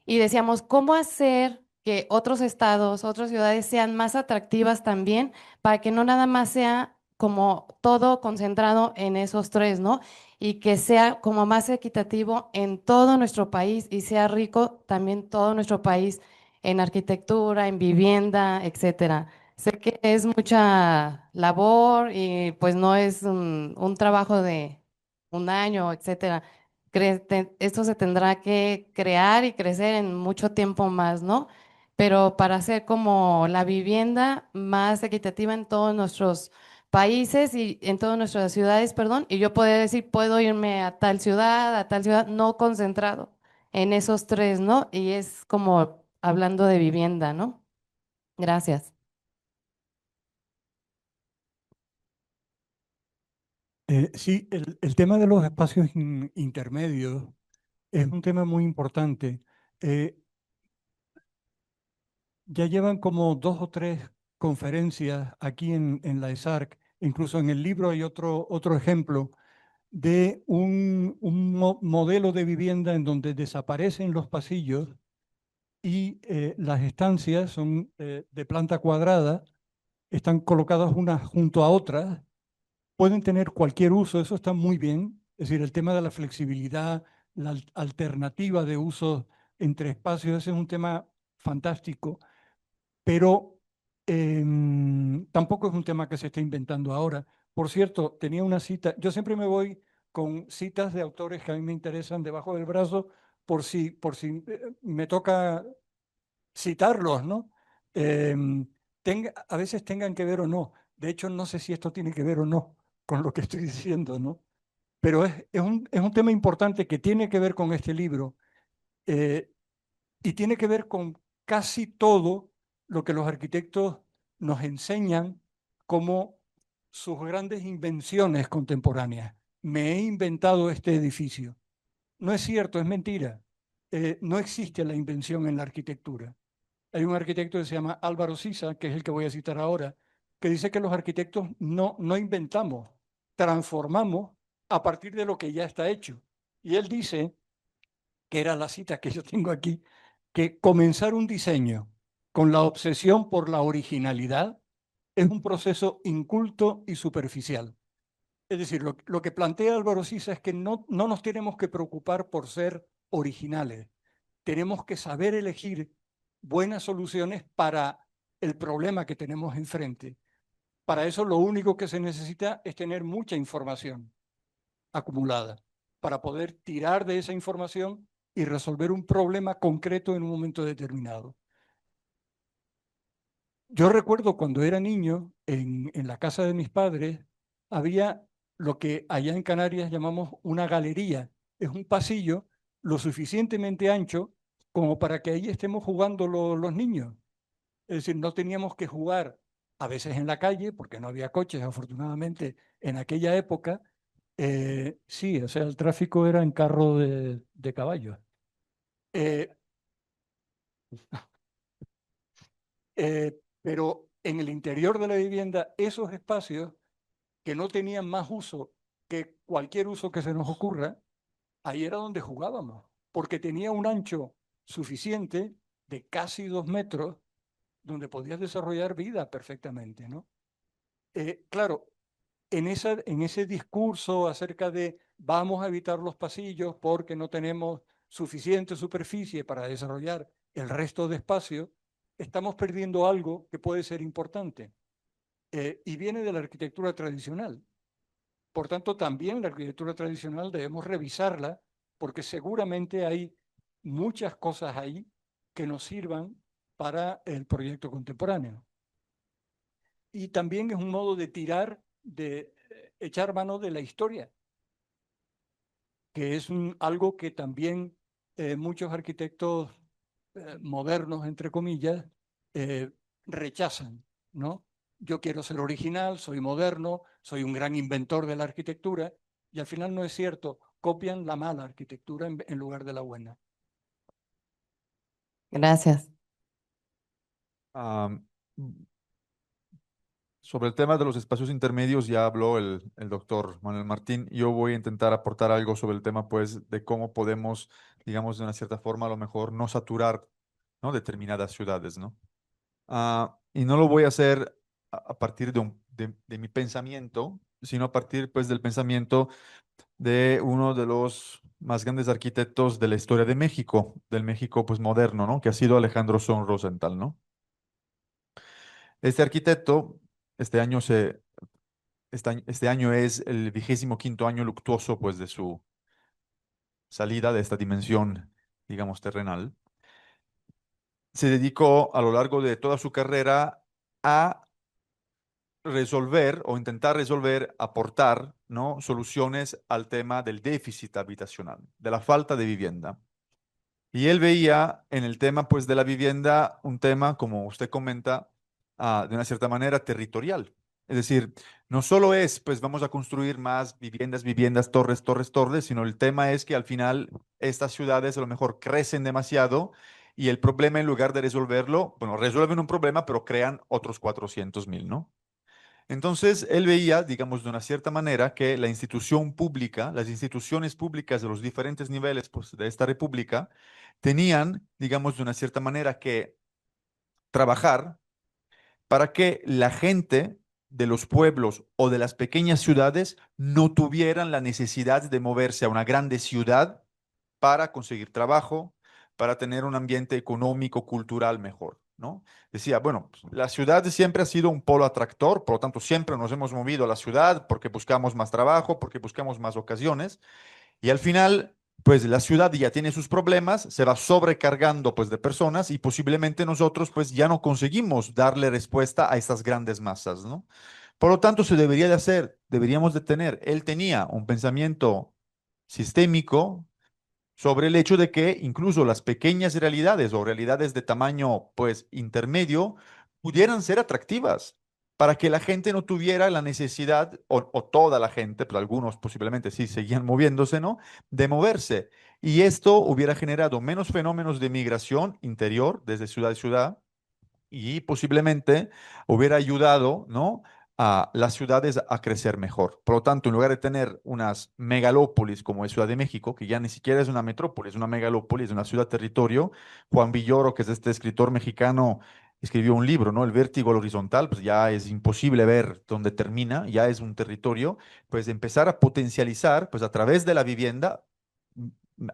Y decíamos, ¿cómo hacer que otros estados, otras ciudades sean más atractivas también para que no nada más sea como todo concentrado en esos tres, ¿no? Y que sea como más equitativo en todo nuestro país y sea rico también todo nuestro país en arquitectura, en vivienda, etcétera. Sé que es mucha labor y pues no es un trabajo de un año, etcétera. Esto se tendrá que crear y crecer en mucho tiempo más, ¿no? Pero para hacer como la vivienda más equitativa en todos nuestros países y en todas nuestras ciudades, perdón, y yo poder decir, puedo irme a tal ciudad, no concentrado en esos tres, ¿no? Y es como hablando de vivienda, ¿no? Gracias. Sí, el tema de los espacios intermedios es un tema muy importante. Eh, ya llevan como 2 o 3 conferencias aquí en la ESARC. Incluso en el libro hay otro ejemplo de un modelo de vivienda en donde desaparecen los pasillos y las estancias son de planta cuadrada, están colocadas unas junto a otras, pueden tener cualquier uso, eso está muy bien. Es decir, el tema de la flexibilidad, la alternativa de uso entre espacios, ese es un tema fantástico. pero tampoco es un tema que se esté inventando ahora. Por cierto, tenía una cita, yo siempre me voy con citas de autores que a mí me interesan debajo del brazo por si me toca citarlos, ¿no? A veces tengan que ver o no. De hecho, no sé si esto tiene que ver o no con lo que estoy diciendo, ¿no? Pero es un tema importante que tiene que ver con este libro eh, y tiene que ver con casi todo lo que los arquitectos nos enseñan como sus grandes invenciones contemporáneas. Me he inventado este edificio. No es cierto, es mentira. No existe la invención en la arquitectura. Hay un arquitecto que se llama Álvaro Siza, que es el que voy a citar ahora, que dice que los arquitectos no inventamos, transformamos a partir de lo que ya está hecho. Y él dice, que era la cita que yo tengo aquí, que comenzar un diseño con la obsesión por la originalidad es un proceso inculto y superficial. Es decir, lo que plantea Álvaro Siza es que no nos tenemos que preocupar por ser originales. Tenemos que saber elegir buenas soluciones para el problema que tenemos enfrente. Para eso lo único que se necesita es tener mucha información acumulada para poder tirar de esa información y resolver un problema concreto en un momento determinado. Yo recuerdo cuando era niño, en la casa de mis padres, había lo que allá en Canarias llamamos una galería. Es un pasillo lo suficientemente ancho como para que ahí estemos jugando los niños. Es decir, no teníamos que jugar a veces en la calle, porque no había coches, afortunadamente, en aquella época. Sí, o sea, el tráfico era en carro de caballos. Eh, pero en el interior de la vivienda, esos espacios que no tenían más uso que cualquier uso que se nos ocurra, ahí era donde jugábamos, porque tenía un ancho suficiente de casi 2 metros donde podías desarrollar vida perfectamente, ¿no? Claro, en ese discurso acerca de vamos a evitar los pasillos porque no tenemos suficiente superficie para desarrollar el resto de espacio, estamos perdiendo algo que puede ser importante y viene de la arquitectura tradicional. Por tanto, también la arquitectura tradicional debemos revisarla porque seguramente hay muchas cosas ahí que nos sirvan para el proyecto contemporáneo. Y también es un modo de tirar, de echar mano de la historia, que es algo que también muchos arquitectos modernos, entre comillas, eh, rechazan, ¿no? Yo quiero ser original, soy moderno, soy un gran inventor de la arquitectura, y al final no es cierto, copian la mala arquitectura en lugar de la buena. Gracias. Am, Sobre el tema de los espacios intermedios ya habló el doctor Manuel Martín. Yo voy a intentar aportar algo sobre el tema, pues, de cómo podemos, digamos, de una cierta forma, a lo mejor no saturar, ¿no? Determinadas ciudades, ¿no? Y no lo voy a hacer a partir de mi pensamiento, sino a partir, pues, del pensamiento de uno de los más grandes arquitectos de la historia de México, del México, pues, moderno, ¿no? Que ha sido Alejandro Son Rosenthal, ¿no? Este arquitecto, este año este año es el 25º año luctuoso, pues, de su salida de esta dimensión, digamos, terrenal. Se dedicó a lo largo de toda su carrera a resolver o intentar resolver, aportar, ¿no? Soluciones al tema del déficit habitacional, de la falta de vivienda. Y él veía en el tema, pues, de la vivienda un tema, como usted comenta, de una cierta manera territorial. Es decir, no solo es, pues, vamos a construir más viviendas, viviendas, torres, torres, torres, sino el tema es que al final estas ciudades a lo mejor crecen demasiado y el problema, en lugar de resolverlo, bueno, resuelven un problema, pero crean otros 400.000, ¿no? Entonces, él veía, digamos, de una cierta manera que la institución pública, las instituciones públicas de los diferentes niveles, pues, de esta república, tenían, digamos, de una cierta manera que trabajar para que la gente de los pueblos o de las pequeñas ciudades no tuvieran la necesidad de moverse a una grande ciudad para conseguir trabajo, para tener un ambiente económico, cultural mejor. ¿no? Decía, bueno, pues, la ciudad siempre ha sido un polo atractor, por lo tanto siempre nos hemos movido a la ciudad porque buscamos más trabajo, porque buscamos más ocasiones, y al final, pues la ciudad ya tiene sus problemas, se va sobrecargando pues de personas y posiblemente nosotros pues ya no conseguimos darle respuesta a estas grandes masas, ¿no? Por lo tanto, se debería de hacer, deberíamos de tener, él tenía un pensamiento sistémico sobre el hecho de que incluso las pequeñas realidades o realidades de tamaño pues intermedio pudieran ser atractivas para que la gente no tuviera la necesidad, o toda la gente, pero algunos posiblemente sí seguían moviéndose, ¿no? De moverse. Y esto hubiera generado menos fenómenos de migración interior desde ciudad a ciudad y posiblemente hubiera ayudado, ¿no? A las ciudades a crecer mejor. Por lo tanto, en lugar de tener unas megalópolis como es Ciudad de México, que ya ni siquiera es una metrópolis, es una megalópolis, es una ciudad-territorio, Juan Villoro, que es este escritor mexicano, escribió un libro, ¿no? El vértigo al horizontal, pues ya es imposible ver dónde termina, ya es un territorio, pues empezar a potencializar, pues a través de la vivienda,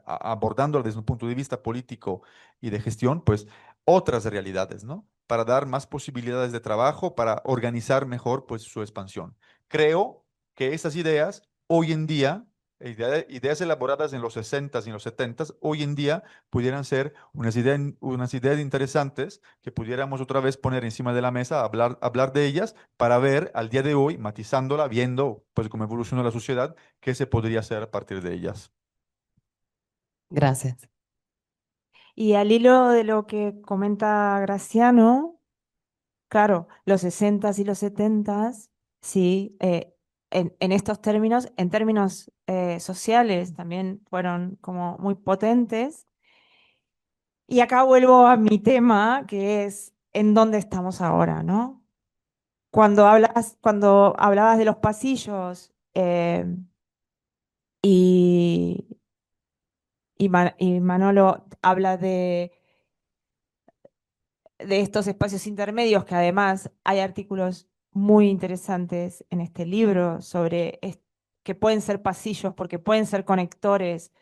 abordándolo desde un punto de vista político y de gestión, pues otras realidades, ¿no? Para dar más posibilidades de trabajo, para organizar mejor pues su expansión. Creo que esas ideas hoy en día, ideas elaboradas en los 60s y en los 70s, hoy en día pudieran ser unas ideas interesantes que pudiéramos otra vez poner encima de la mesa, hablar de ellas para ver al día de hoy, matizándola, viendo pues cómo evoluciona la sociedad, qué se podría hacer a partir de ellas. Gracias. Y al hilo de lo que comenta Graciano, claro, los 60s y los 70s, sí, en estos términos, en términos sociales, también fueron como muy potentes. Y acá vuelvo a mi tema, que es en dónde estamos ahora, ¿no? Cuando hablabas de los pasillos y, y Manolo habla de estos espacios intermedios, que además hay artículos muy interesantes en este libro sobre que pueden ser pasillos, porque pueden ser conectores,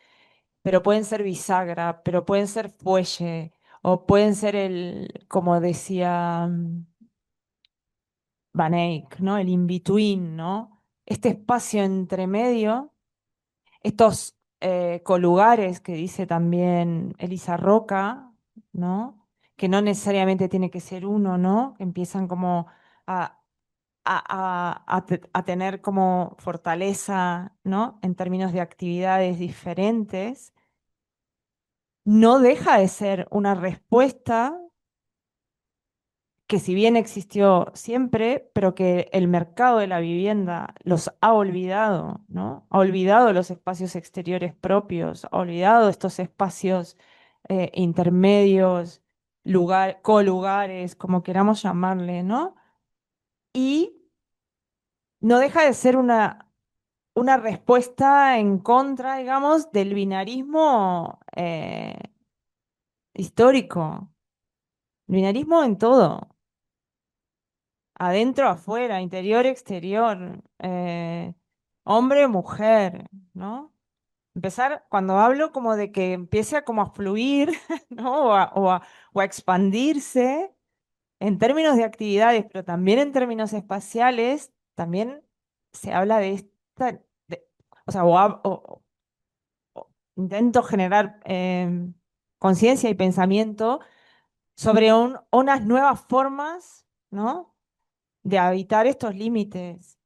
pero pueden ser bisagra, pero pueden ser fuelle, o pueden ser como decía Van Eyck, ¿no? El in-between, ¿no? Este espacio entre medio, estos colugares que dice también Elisa Roca, ¿no? Que no necesariamente tiene que ser uno, ¿no? Que empiezan como a, a tener como fortaleza, ¿no? En términos de actividades diferentes, no deja de ser una respuesta que si bien existió siempre, pero que el mercado de la vivienda los ha olvidado, ¿no? Ha olvidado los espacios exteriores propios, ha olvidado estos espacios intermedios, colugares, como queramos llamarle, ¿no? Y no deja de ser una respuesta en contra, digamos, del binarismo histórico. El binarismo en todo. Adentro, afuera, interior, exterior, hombre, mujer, ¿no? Empezar, cuando hablo como de que empiece a como a fluir, ¿no? O a expandirse en términos de actividades, pero también en términos espaciales, también se habla de esta, o sea, o intento generar conciencia y pensamiento sobre unas nuevas formas, ¿no? De habitar estos límites.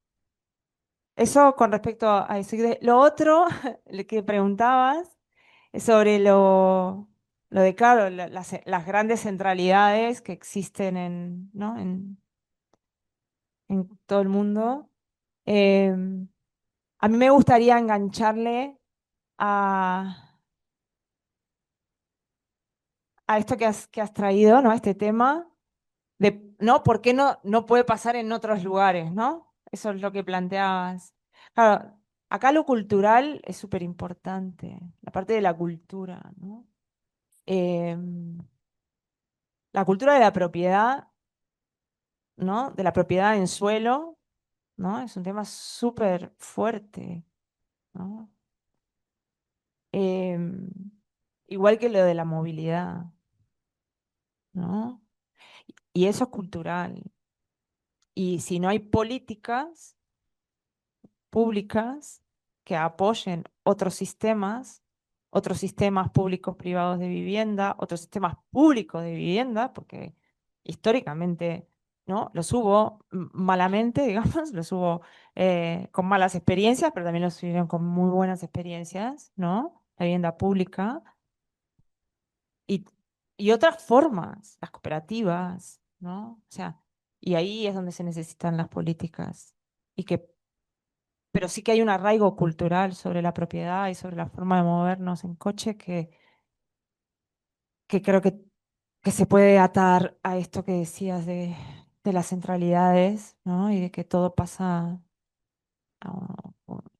Eso con respecto a eso. Lo otro, lo que preguntabas, es sobre lo de, claro, las grandes centralidades que existen ¿no? En todo el mundo. Em, a mí me gustaría engancharle a, a esto que has traído, ¿no? Este tema de, ¿no? ¿Por qué no puede pasar en otros lugares, ¿no? Eso es lo que planteabas. Claro, acá lo cultural es súper importante, la parte de la cultura, ¿no? Em, la cultura de la propiedad, ¿no? De la propiedad en suelo, ¿no? Es un tema súper fuerte, ¿no? Em, igual que lo de la movilidad, ¿no? Y eso es cultural. Y si no hay políticas públicas que apoyen otros sistemas públicos privados de vivienda, otros sistemas públicos de vivienda, porque históricamente, ¿no? Los hubo malamente, digamos, los hubo con malas experiencias, pero también los hubieron con muy buenas experiencias, ¿no? La vivienda pública y, y otras formas, las cooperativas, ¿no? O sea, y ahí es donde se necesitan las políticas. Y que pero sí que hay un arraigo cultural sobre la propiedad y sobre la forma de movernos en coche que creo que se puede atar a esto que decías de las centralidades, ¿no? Y de que todo pasa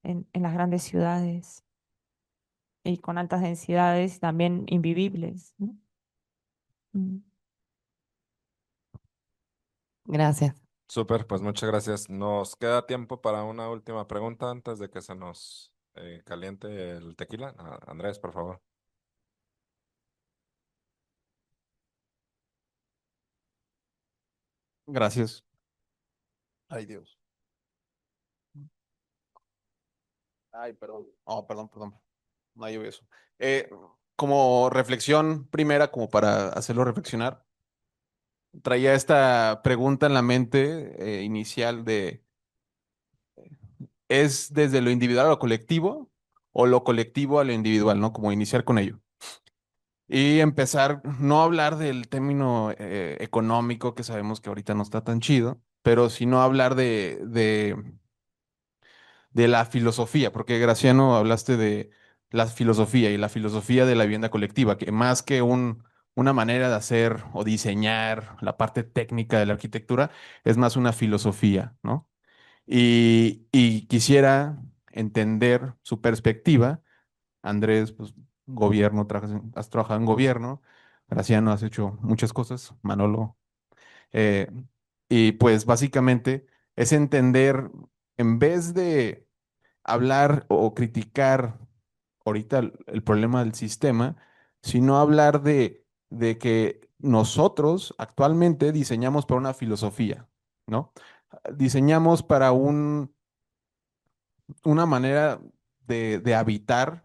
en las grandes ciudades y con altas densidades y también invivibles, ¿no? Mm. Gracias. Súper, pues muchas gracias. Nos queda tiempo para una última pregunta antes de que se nos caliente el tequila. Andrés, por favor. Gracias. Ay, Dios. Ay, perdón. Oh, perdón, perdón. No hay eso. Eh, Como reflexión primera, como para hacerlo reflexionar, traía esta pregunta en la mente inicial de, ¿es desde lo individual a lo colectivo o lo colectivo a lo individual, ¿no? Como iniciar con ello. Y empezar, no hablar del término económico, que sabemos que ahorita no está tan chido, pero sino hablar de la filosofía, porque Graciano hablaste de la filosofía y la filosofía de la vivienda colectiva, que más que una manera de hacer o diseñar la parte técnica de la arquitectura, es más una filosofía, ¿no? Y quisiera entender su perspectiva. Andrés, pues, gobierno, has trabajado en gobierno, Graciano, has hecho muchas cosas, Manolo, eh, y pues básicamente es entender, en vez de hablar o criticar ahorita el problema del sistema, sino hablar de que nosotros actualmente diseñamos para una filosofía, ¿no? Diseñamos para una manera de habitar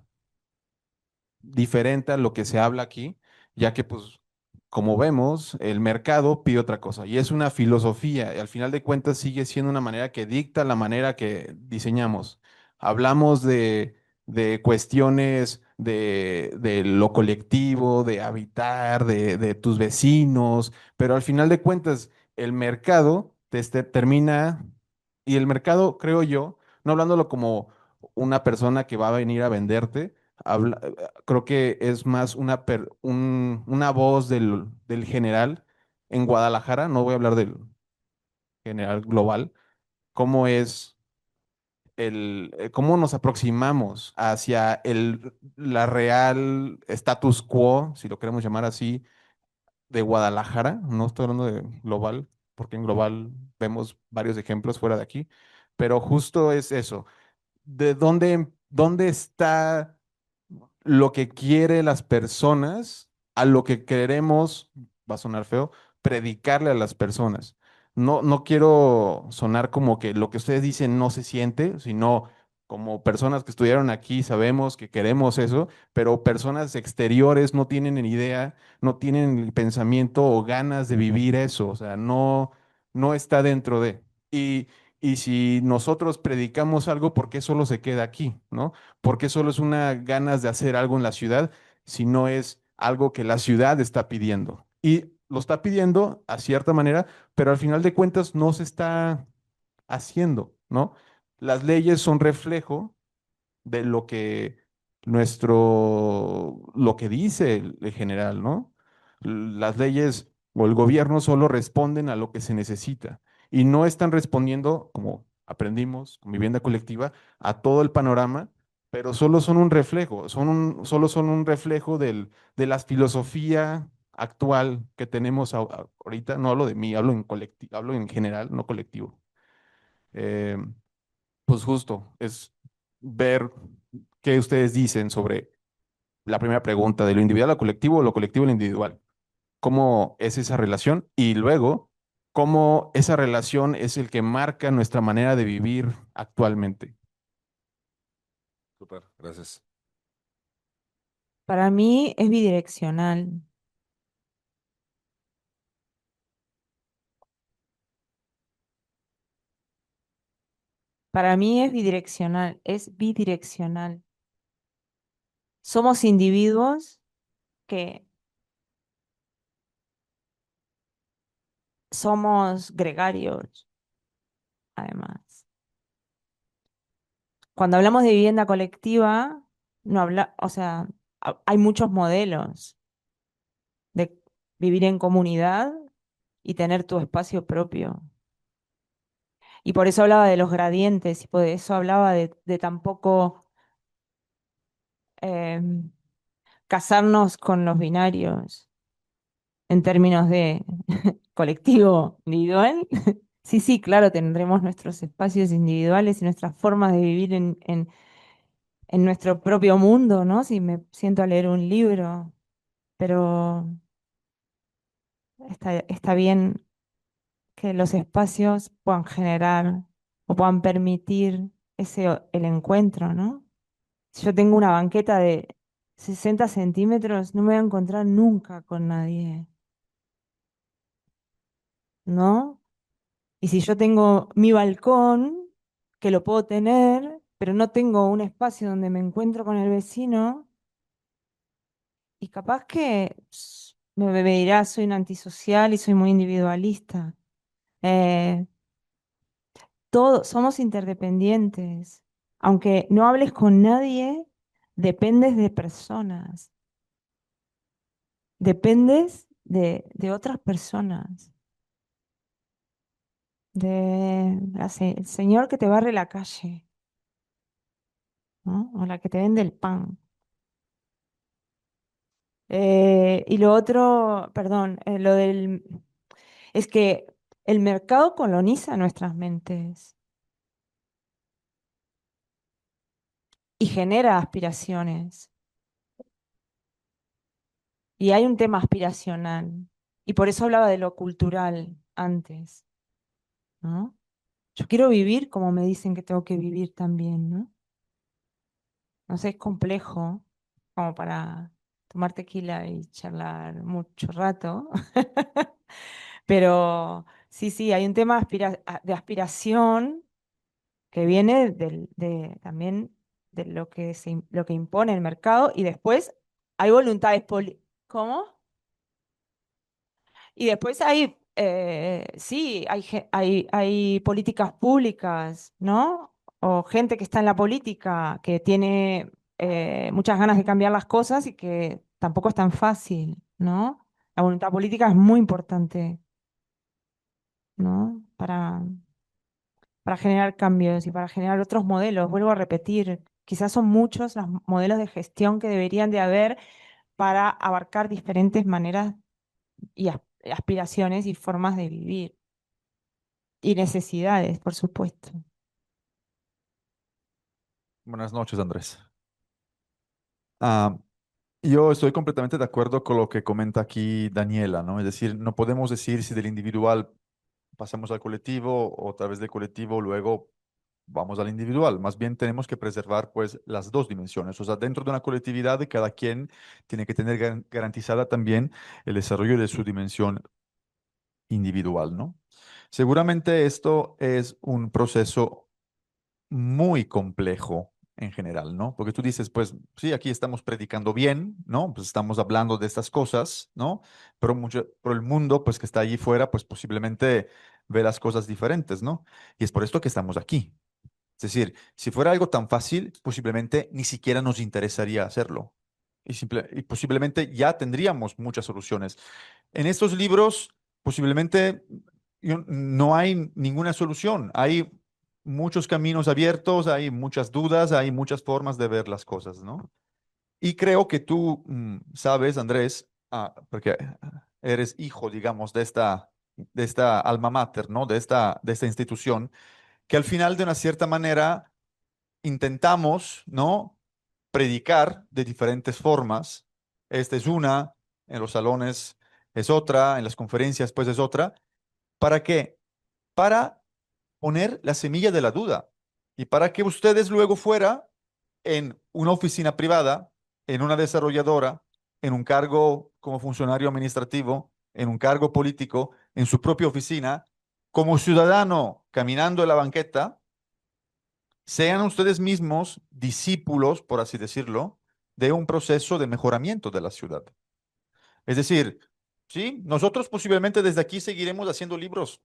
diferente a lo que se habla aquí, ya que pues como vemos, el mercado pide otra cosa y es una filosofía y al final de cuentas sigue siendo una manera que dicta la manera que diseñamos. Hablamos de cuestiones de lo colectivo, de habitar, de tus vecinos, pero al final de cuentas el mercado termina, y el mercado, creo yo, no hablándolo como una persona que va a venir a venderte, creo que es más una voz del general en Guadalajara, no voy a hablar del general global, cómo es cómo nos aproximamos hacia la real status quo, si lo queremos llamar así, de Guadalajara, no estoy hablando de global, porque en global vemos varios ejemplos fuera de aquí, pero justo es eso, de dónde está lo que quiere las personas a lo que queremos, va a sonar feo, predicarle a las personas. No, no quiero sonar como que lo que ustedes dicen no se siente, sino como personas que estudiaron aquí sabemos que queremos eso, pero personas exteriores no tienen ni idea, no tienen el pensamiento o ganas de vivir eso, o sea, no está dentro de. Y, y si nosotros predicamos algo, ¿por qué solo se queda aquí, no? Porque solo es una ganas de hacer algo en la ciudad, si no es algo que la ciudad está pidiendo. Y lo está pidiendo a cierta manera, pero al final de cuentas no se está haciendo, ¿no? Las leyes son reflejo de lo que dice el general, ¿no? Las leyes o el gobierno solo responden a lo que se necesita y no están respondiendo, como aprendimos con vivienda colectiva, a todo el panorama, pero solo son un reflejo, solo son un reflejo de la filosofía actual que tenemos ahorita. No hablo de mí, hablo en colectivo, hablo en general, no colectivo. Eh, pues justo, es ver qué ustedes dicen sobre la primera pregunta, de lo individual a lo colectivo o lo colectivo a lo individual. cómo es esa relación y luego cómo esa relación es el que marca nuestra manera de vivir actualmente. Súper, gracias. Para mí es bidireccional. Para mí es bidireccional, es bidireccional. Somos individuos que somos gregarios, además. Cuando hablamos de vivienda colectiva, no habla, o sea, hay muchos modelos de vivir en comunidad y tener tu espacio propio. Y por eso hablaba de los gradientes y por eso hablaba de tampoco em, casarnos con los binarios en términos de colectivo, individual. Sí, sí, claro, tendremos nuestros espacios individuales y nuestras formas de vivir en nuestro propio mundo, ¿no? Si me siento a leer un libro, pero está bien que los espacios puedan generar o puedan permitir el encuentro, ¿no? Si yo tengo una banqueta de 60 centímetros, no me voy a encontrar nunca con nadie, ¿no? Y si yo tengo mi balcón, que lo puedo tener, pero no tengo un espacio donde me encuentro con el vecino, y capaz que me dirá soy un antisocial y soy muy individualista. Eh, Todos somos interdependientes. Aunque no hables con nadie, dependes de personas, dependes de otras personas, el señor que te barre la calle, ¿no? O la que te vende el pan. Y lo otro, perdón, es que el mercado coloniza nuestras mentes y genera aspiraciones. Y hay un tema aspiracional. Y por eso hablaba de lo cultural antes, ¿no? Yo quiero vivir como me dicen que tengo que vivir también, ¿no? No sé, es complejo como para tomar tequila y charlar mucho rato. Pero sí, sí, hay un tema de aspiración que viene también de lo que impone el mercado y después hay voluntades políticas. ¿Cómo? Y después sí, hay políticas públicas, ¿no? O gente que está en la política, que tiene muchas ganas de cambiar las cosas y que tampoco es tan fácil, ¿no? La voluntad política es muy importante, ¿no? Para generar cambios y para generar otros modelos. Vuelvo a repetir, quizás son muchos los modelos de gestión que deberían de haber para abarcar diferentes maneras y aspiraciones y formas de vivir. Y necesidades, por supuesto. Buenas noches, Andrés. Ah, yo estoy completamente de acuerdo con lo que comenta aquí Daniela, ¿no? Es decir, no podemos decir si del individual pasamos al colectivo o a través del colectivo luego vamos al individual. Más bien tenemos que preservar pues las dos dimensiones. O sea, dentro de una colectividad cada quien tiene que tener garantizada también el desarrollo de su dimensión individual, ¿no? Seguramente esto es un proceso muy complejo en general, ¿no? Porque tú dices, pues sí, aquí estamos predicando bien, ¿no? Pues estamos hablando de estas cosas, ¿no? Pero el mundo, pues que está allí fuera, pues posiblemente ve las cosas diferentes, ¿no? Y es por esto que estamos aquí. Es decir, si fuera algo tan fácil, posiblemente ni siquiera nos interesaría hacerlo. Y posiblemente ya tendríamos muchas soluciones. En estos libros, posiblemente no hay ninguna solución. Hay muchos caminos abiertos, hay muchas dudas, hay muchas formas de ver las cosas, ¿no? Y creo que tú sabes, Andrés, porque eres hijo, digamos, de esta alma mater, ¿no? De esta institución, que al final, de una cierta manera, intentamos, ¿no? Predicar de diferentes formas. Esta es una, en los salones es otra, en las conferencias pues es otra. ¿Para qué? Para poner la semilla de la duda y para que ustedes luego fuera en una oficina privada, en una desarrolladora, en un cargo como funcionario administrativo, en un cargo político, en su propia oficina, como ciudadano caminando en la banqueta, sean ustedes mismos discípulos, por así decirlo, de un proceso de mejoramiento de la ciudad. Es decir, sí, nosotros posiblemente desde aquí seguiremos haciendo libros.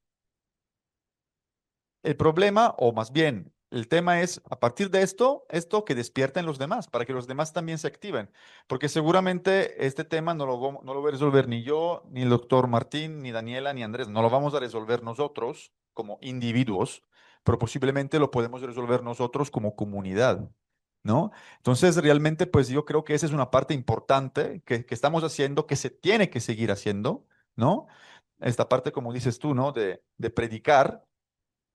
El problema, o más bien, el tema es, a partir de esto que despierten los demás, para que los demás también se activen. Porque seguramente este tema no lo va a resolver ni yo, ni el doctor Martín, ni Daniela, ni Andrés. No lo vamos a resolver nosotros como individuos, pero posiblemente lo podemos resolver nosotros como comunidad, ¿no? Entonces, realmente, pues yo creo que esa es una parte importante que estamos haciendo, que se tiene que seguir haciendo, ¿no? Esta parte, como dices tú, ¿no? De predicar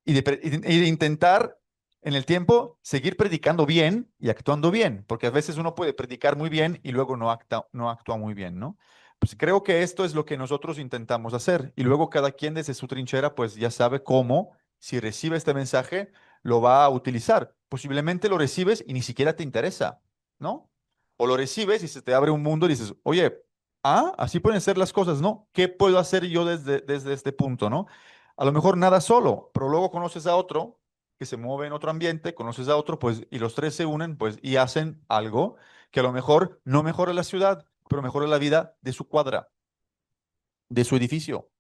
y de intentar en el tiempo seguir predicando bien y actuando bien, porque a veces uno puede predicar muy bien y luego no actúa muy bien, ¿no? Pues creo que esto es lo que nosotros intentamos hacer y luego cada quien desde su trinchera pues ya sabe cómo, si recibe este mensaje, lo va a utilizar. Posiblemente lo recibes y ni siquiera te interesa, ¿no? O lo recibes y se te abre un mundo y dices, oye, así pueden ser las cosas, ¿no? ¿Qué puedo hacer yo desde este punto, ¿no? A lo mejor nada solo, pero luego conoces a otro que se mueve en otro ambiente, conoces a otro, pues, y los tres se unen, pues, y hacen algo que a lo mejor no mejora la ciudad, pero mejora la vida de su cuadra, de su edificio,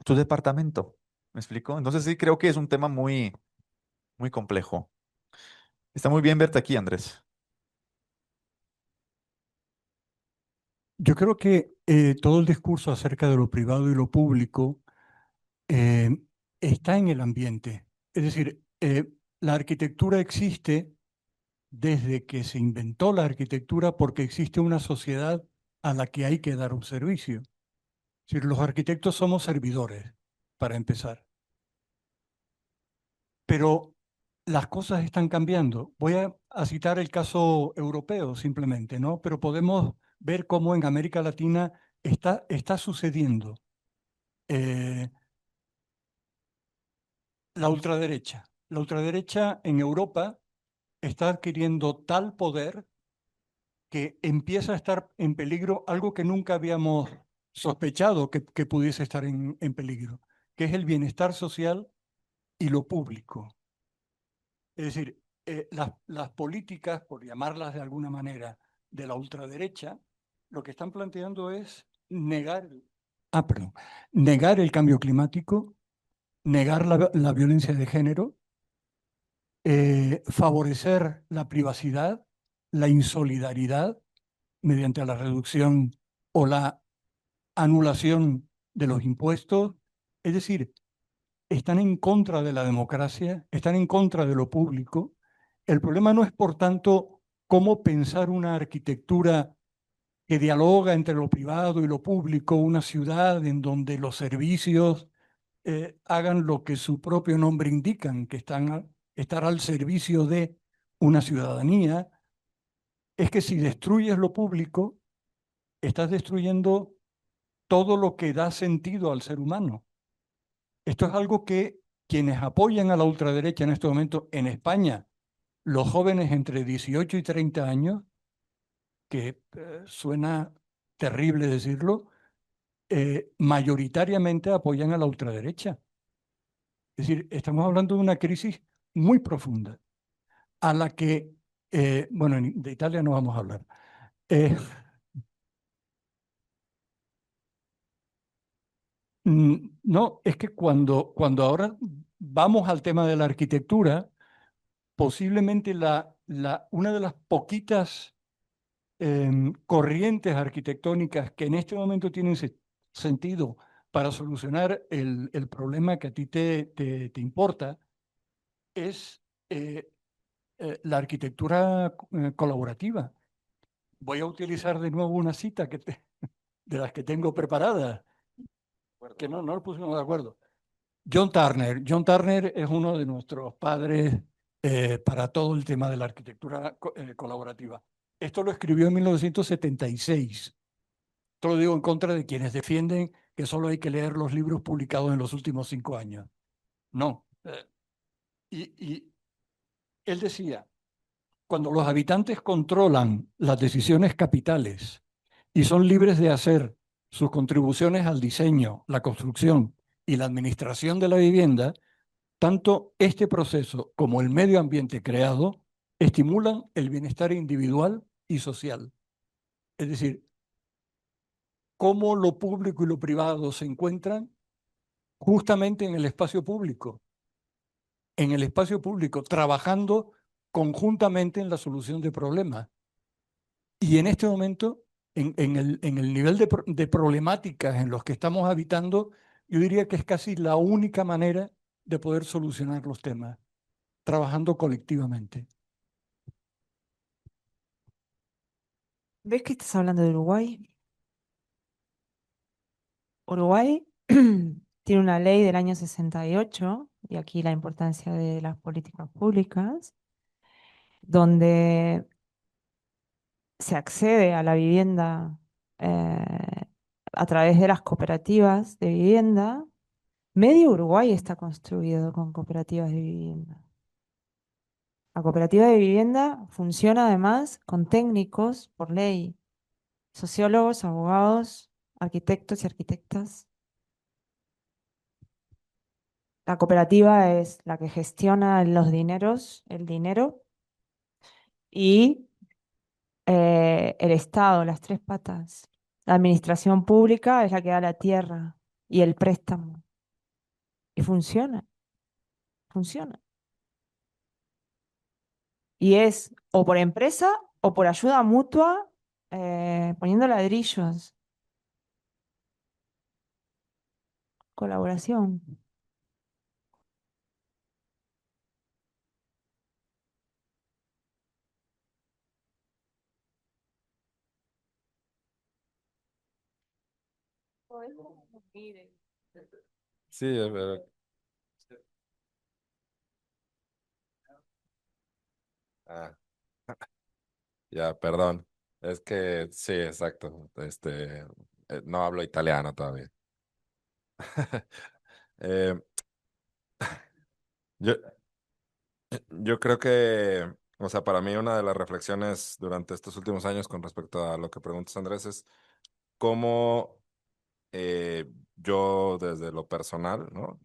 su departamento. ¿Me explico? Entonces sí creo que es un tema muy, muy complejo. Está muy bien verte aquí, Andrés. Yo creo que todo el discurso acerca de lo privado y lo público eh, está en el ambiente. Es decir, la arquitectura existe desde que se inventó la arquitectura porque existe una sociedad a la que hay que dar un servicio. Es decir, los arquitectos somos servidores, para empezar. Pero las cosas están cambiando. Voy a citar el caso europeo simplemente, ¿no? Pero podemos ver cómo en América Latina está sucediendo. Eh, la ultraderecha. La ultraderecha en Europa está adquiriendo tal poder que empieza a estar en peligro algo que nunca habíamos sospechado que pudiese estar en peligro, que es el bienestar social y lo público. Es decir, las políticas, por llamarlas de alguna manera, de la ultraderecha, lo que están planteando es perdón, negar el cambio climático, negar la violencia de género, favorecer la privacidad, la insolidaridad mediante la reducción o la anulación de los impuestos. Es decir, están en contra de la democracia, están en contra de lo público. El problema no es, por tanto, cómo pensar una arquitectura que dialoga entre lo privado y lo público, una ciudad en donde los servicios hagan lo que su propio nombre indican, que estar al servicio de una ciudadanía. Es que si destruyes lo público, estás destruyendo todo lo que da sentido al ser humano. Esto es algo que quienes apoyan a la ultraderecha en este momento en España, los jóvenes entre 18 y 30 años, que suena terrible decirlo, mayoritariamente apoyan a la ultraderecha. Es decir, estamos hablando de una crisis muy profunda, a la que, bueno, de Italia no vamos a hablar. No, es que cuando ahora vamos al tema de la arquitectura, posiblemente una de las poquitas corrientes arquitectónicas que en este momento tienen sentido para solucionar el problema que a ti te importa es la arquitectura colaborativa. Voy a utilizar de nuevo una cita de las que tengo preparadas, que no lo pusimos de acuerdo. John Turner. John Turner es uno de nuestros padres para todo el tema de la arquitectura colaborativa. Esto lo escribió en 1976. Esto lo digo en contra de quienes defienden que solo hay que leer los libros publicados en los últimos 5 años. No. Y él decía, cuando los habitantes controlan las decisiones capitales y son libres de hacer sus contribuciones al diseño, la construcción y la administración de la vivienda, tanto este proceso como el medio ambiente creado estimulan el bienestar individual y social. Es decir, cómo lo público y lo privado se encuentran justamente en el espacio público, trabajando conjuntamente en la solución de problemas. Y en este momento, en el nivel de problemáticas en los que estamos habitando, yo diría que es casi la única manera de poder solucionar los temas, trabajando colectivamente. ¿Ves que estás hablando de Uruguay? Uruguay tiene una ley del año 68, y aquí la importancia de las políticas públicas, donde se accede a la vivienda a través de las cooperativas de vivienda. Medio Uruguay está construido con cooperativas de vivienda. La cooperativa de vivienda funciona además con técnicos por ley, sociólogos, abogados, arquitectos y arquitectas. La cooperativa es la que gestiona los dineros, el dinero, y el Estado, las tres patas. La administración pública es la que da la tierra y el préstamo. Y funciona, funciona. Y es o por empresa o por ayuda mutua, poniendo ladrillos. Colaboración. Sí, ah, ya, perdón. Es que sí, exacto. No hablo italiano todavía. Eh, yo, yo creo que, o sea, para mí una de las reflexiones durante estos últimos años con respecto a lo que preguntas, Andrés, es cómo yo desde lo personal, ¿no?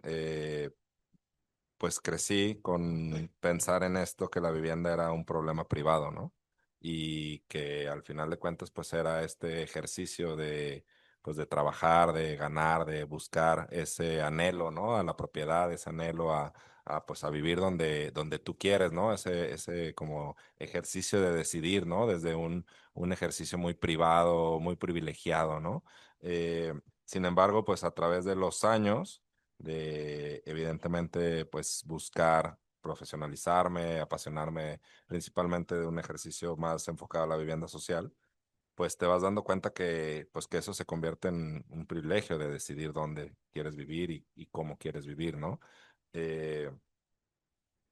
Pues crecí con pensar en esto, que la vivienda era un problema privado, ¿no? Y que al final de cuentas, pues era este ejercicio de, pues de trabajar, de ganar, de buscar ese anhelo, ¿no? A la propiedad, ese anhelo pues a vivir donde tú quieres, ¿no? Ese como ejercicio de decidir, ¿no? Desde un ejercicio muy privado, muy privilegiado, ¿no? Sin embargo, pues a través de los años, de evidentemente pues buscar profesionalizarme, apasionarme principalmente de un ejercicio más enfocado a la vivienda social, pues te vas dando cuenta que pues que eso se convierte en un privilegio de decidir dónde quieres vivir y cómo quieres vivir, ¿no? Eh,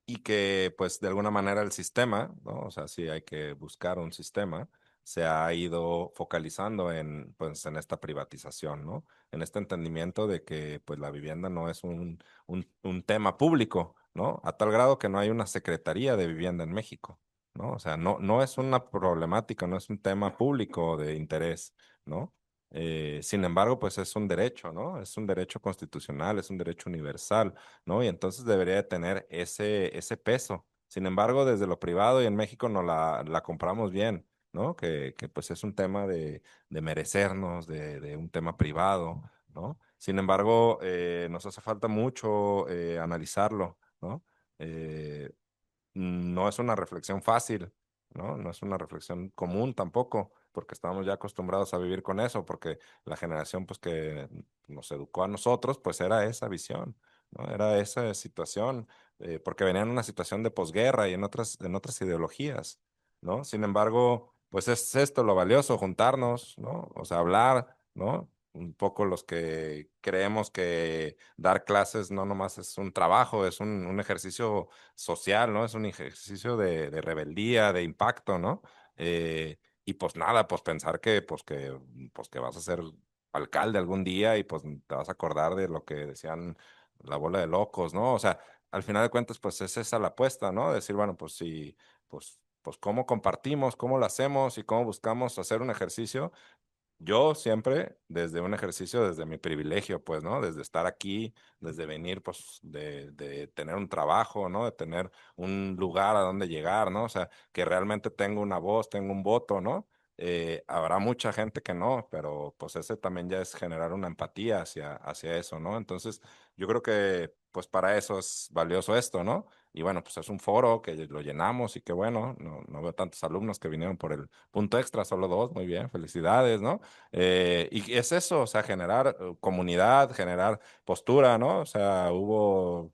y que pues de alguna manera el sistema, ¿no? O sea, sí hay que buscar un sistema, se ha ido focalizando en, pues, en esta privatización, ¿no? En este entendimiento de que pues la vivienda no es un tema público, ¿no? A tal grado que no hay una secretaría de vivienda en México, ¿no? O sea, no es una problemática, no es un tema público de interés, ¿no? Sin embargo, pues es un derecho, ¿no? Es un derecho constitucional, es un derecho universal, ¿no? Y entonces debería de tener ese peso. Sin embargo, desde lo privado y en México no la compramos bien, ¿no? Que pues es un tema de merecernos, de un tema privado, ¿no? Sin embargo, nos hace falta mucho analizarlo, ¿no? Eh, no es una reflexión fácil, ¿no? No es una reflexión común tampoco, porque estamos ya acostumbrados a vivir con eso, porque la generación pues que nos educó a nosotros, pues era esa visión, ¿no? Era esa situación, porque venía en una situación de posguerra y en otras ideologías, ¿no? Sin embargo, pues es esto lo valioso, juntarnos, ¿no? O sea, hablar, ¿no? Un poco los que creemos que dar clases no nomás es un trabajo, es un ejercicio social, ¿no? Es un ejercicio de rebeldía, de impacto, ¿no? y pues nada, pues pensar que vas a ser alcalde algún día y pues te vas a acordar de lo que decían la bola de locos, ¿no? O sea, al final de cuentas, pues es esa la apuesta, ¿no? Decir, bueno, pues sí, pues cómo compartimos, cómo lo hacemos y cómo buscamos hacer un ejercicio. Yo siempre desde un ejercicio, desde mi privilegio, pues, ¿no? Desde estar aquí, desde venir, pues, de tener un trabajo, ¿no? De tener un lugar a donde llegar, ¿no? O sea, que realmente tengo una voz, tengo un voto, ¿no? Habrá mucha gente que no, pero pues ese también ya es generar una empatía hacia eso, ¿no? Entonces, yo creo que, pues, para eso es valioso esto, ¿no? Y bueno, pues es un foro que lo llenamos y que bueno, no veo tantos alumnos que vinieron por el punto extra, solo dos, muy bien, felicidades, ¿no? Y es eso, o sea, generar comunidad, generar postura, ¿no? O sea, hubo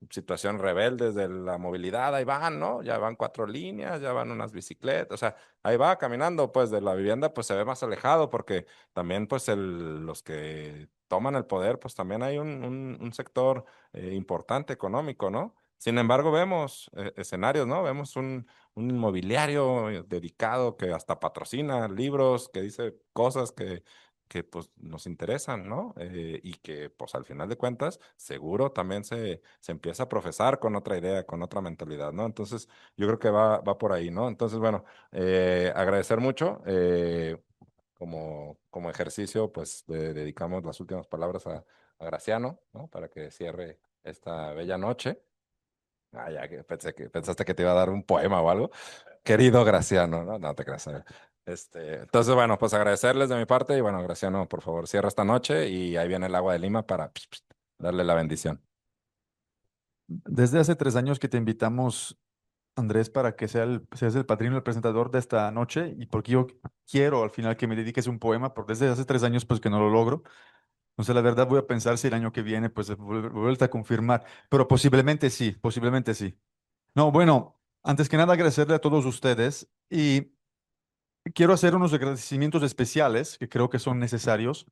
situación rebeldes de la movilidad, ahí van, ¿no? Ya van 4 líneas, ya van unas bicicletas, o sea, ahí va caminando, pues de la vivienda, pues se ve más alejado porque también, pues, los que toman el poder, pues también hay un sector importante económico, ¿no? Sin embargo, vemos escenarios, ¿no? Vemos un inmobiliario dedicado que hasta patrocina libros, que dice cosas que pues nos interesan, ¿no? Y que pues al final de cuentas seguro también se empieza a profesar con otra idea, con otra mentalidad, ¿no? Entonces yo creo que va por ahí, ¿no? Entonces, bueno, agradecer mucho. Como ejercicio, pues dedicamos las últimas palabras a Graciano, ¿no? Para que cierre esta bella noche. Ah, ya que pensaste que te iba a dar un poema o algo. Querido Graciano, ¿no? No te creas. Entonces, bueno, pues agradecerles de mi parte y bueno, Graciano, por favor, cierra esta noche y ahí viene el agua de Lima para darle la bendición. Desde hace 3 años que te invitamos, Andrés, para que seas el padrino, el presentador de esta noche, y porque yo quiero al final que me dediques un poema, porque desde hace 3 años pues que no lo logro. No sé, la verdad voy a pensar si el año que viene pues vuelta a confirmar, pero posiblemente sí, posiblemente sí. No, bueno, antes que nada agradecerle a todos ustedes y quiero hacer unos agradecimientos especiales que creo que son necesarios.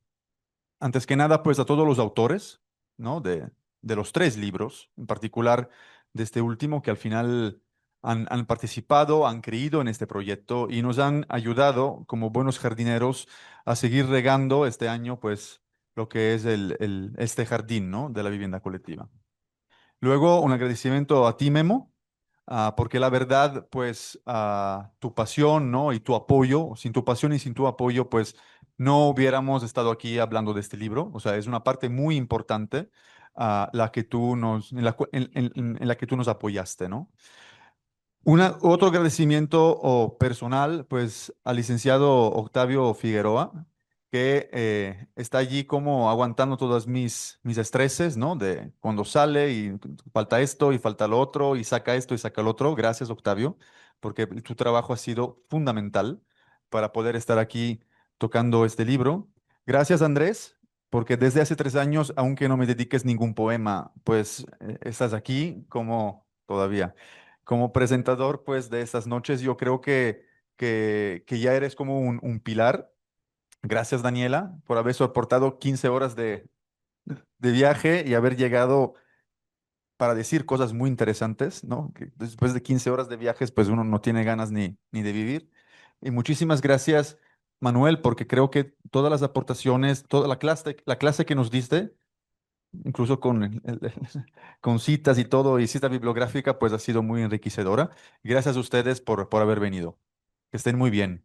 Antes que nada, pues a todos los autores, ¿no? De los 3 libros, en particular de este último, que al final han participado, han creído en este proyecto y nos han ayudado como buenos jardineros a seguir regando este año, pues, lo que es este jardín, ¿no? De la vivienda colectiva. Luego, un agradecimiento a ti, Memo, porque la verdad, pues, tu pasión, ¿no? Y tu apoyo, sin tu pasión y sin tu apoyo, pues, no hubiéramos estado aquí hablando de este libro. O sea, es una parte muy importante, la que tú en en la que tú nos apoyaste, ¿no? Otro agradecimiento personal, pues, al licenciado Octavio Figueroa, que está allí como aguantando todas mis estreses, ¿no? De cuando sale y falta esto y falta lo otro y saca esto y saca lo otro. Gracias, Octavio, porque tu trabajo ha sido fundamental para poder estar aquí tocando este libro. Gracias, Andrés, porque desde hace 3 años, aunque no me dediques ningún poema, pues estás aquí como todavía como presentador, pues, de estas noches, yo creo que ya eres como un pilar. Gracias, Daniela, por haber soportado 15 horas de viaje y haber llegado para decir cosas muy interesantes, ¿no? Que después de 15 horas de viajes, pues uno no tiene ganas ni de vivir. Y muchísimas gracias, Manuel, porque creo que todas las aportaciones, toda la clase que nos diste, incluso con, con citas y todo, y cita bibliográfica, pues ha sido muy enriquecedora. Gracias a ustedes por haber venido. Que estén muy bien.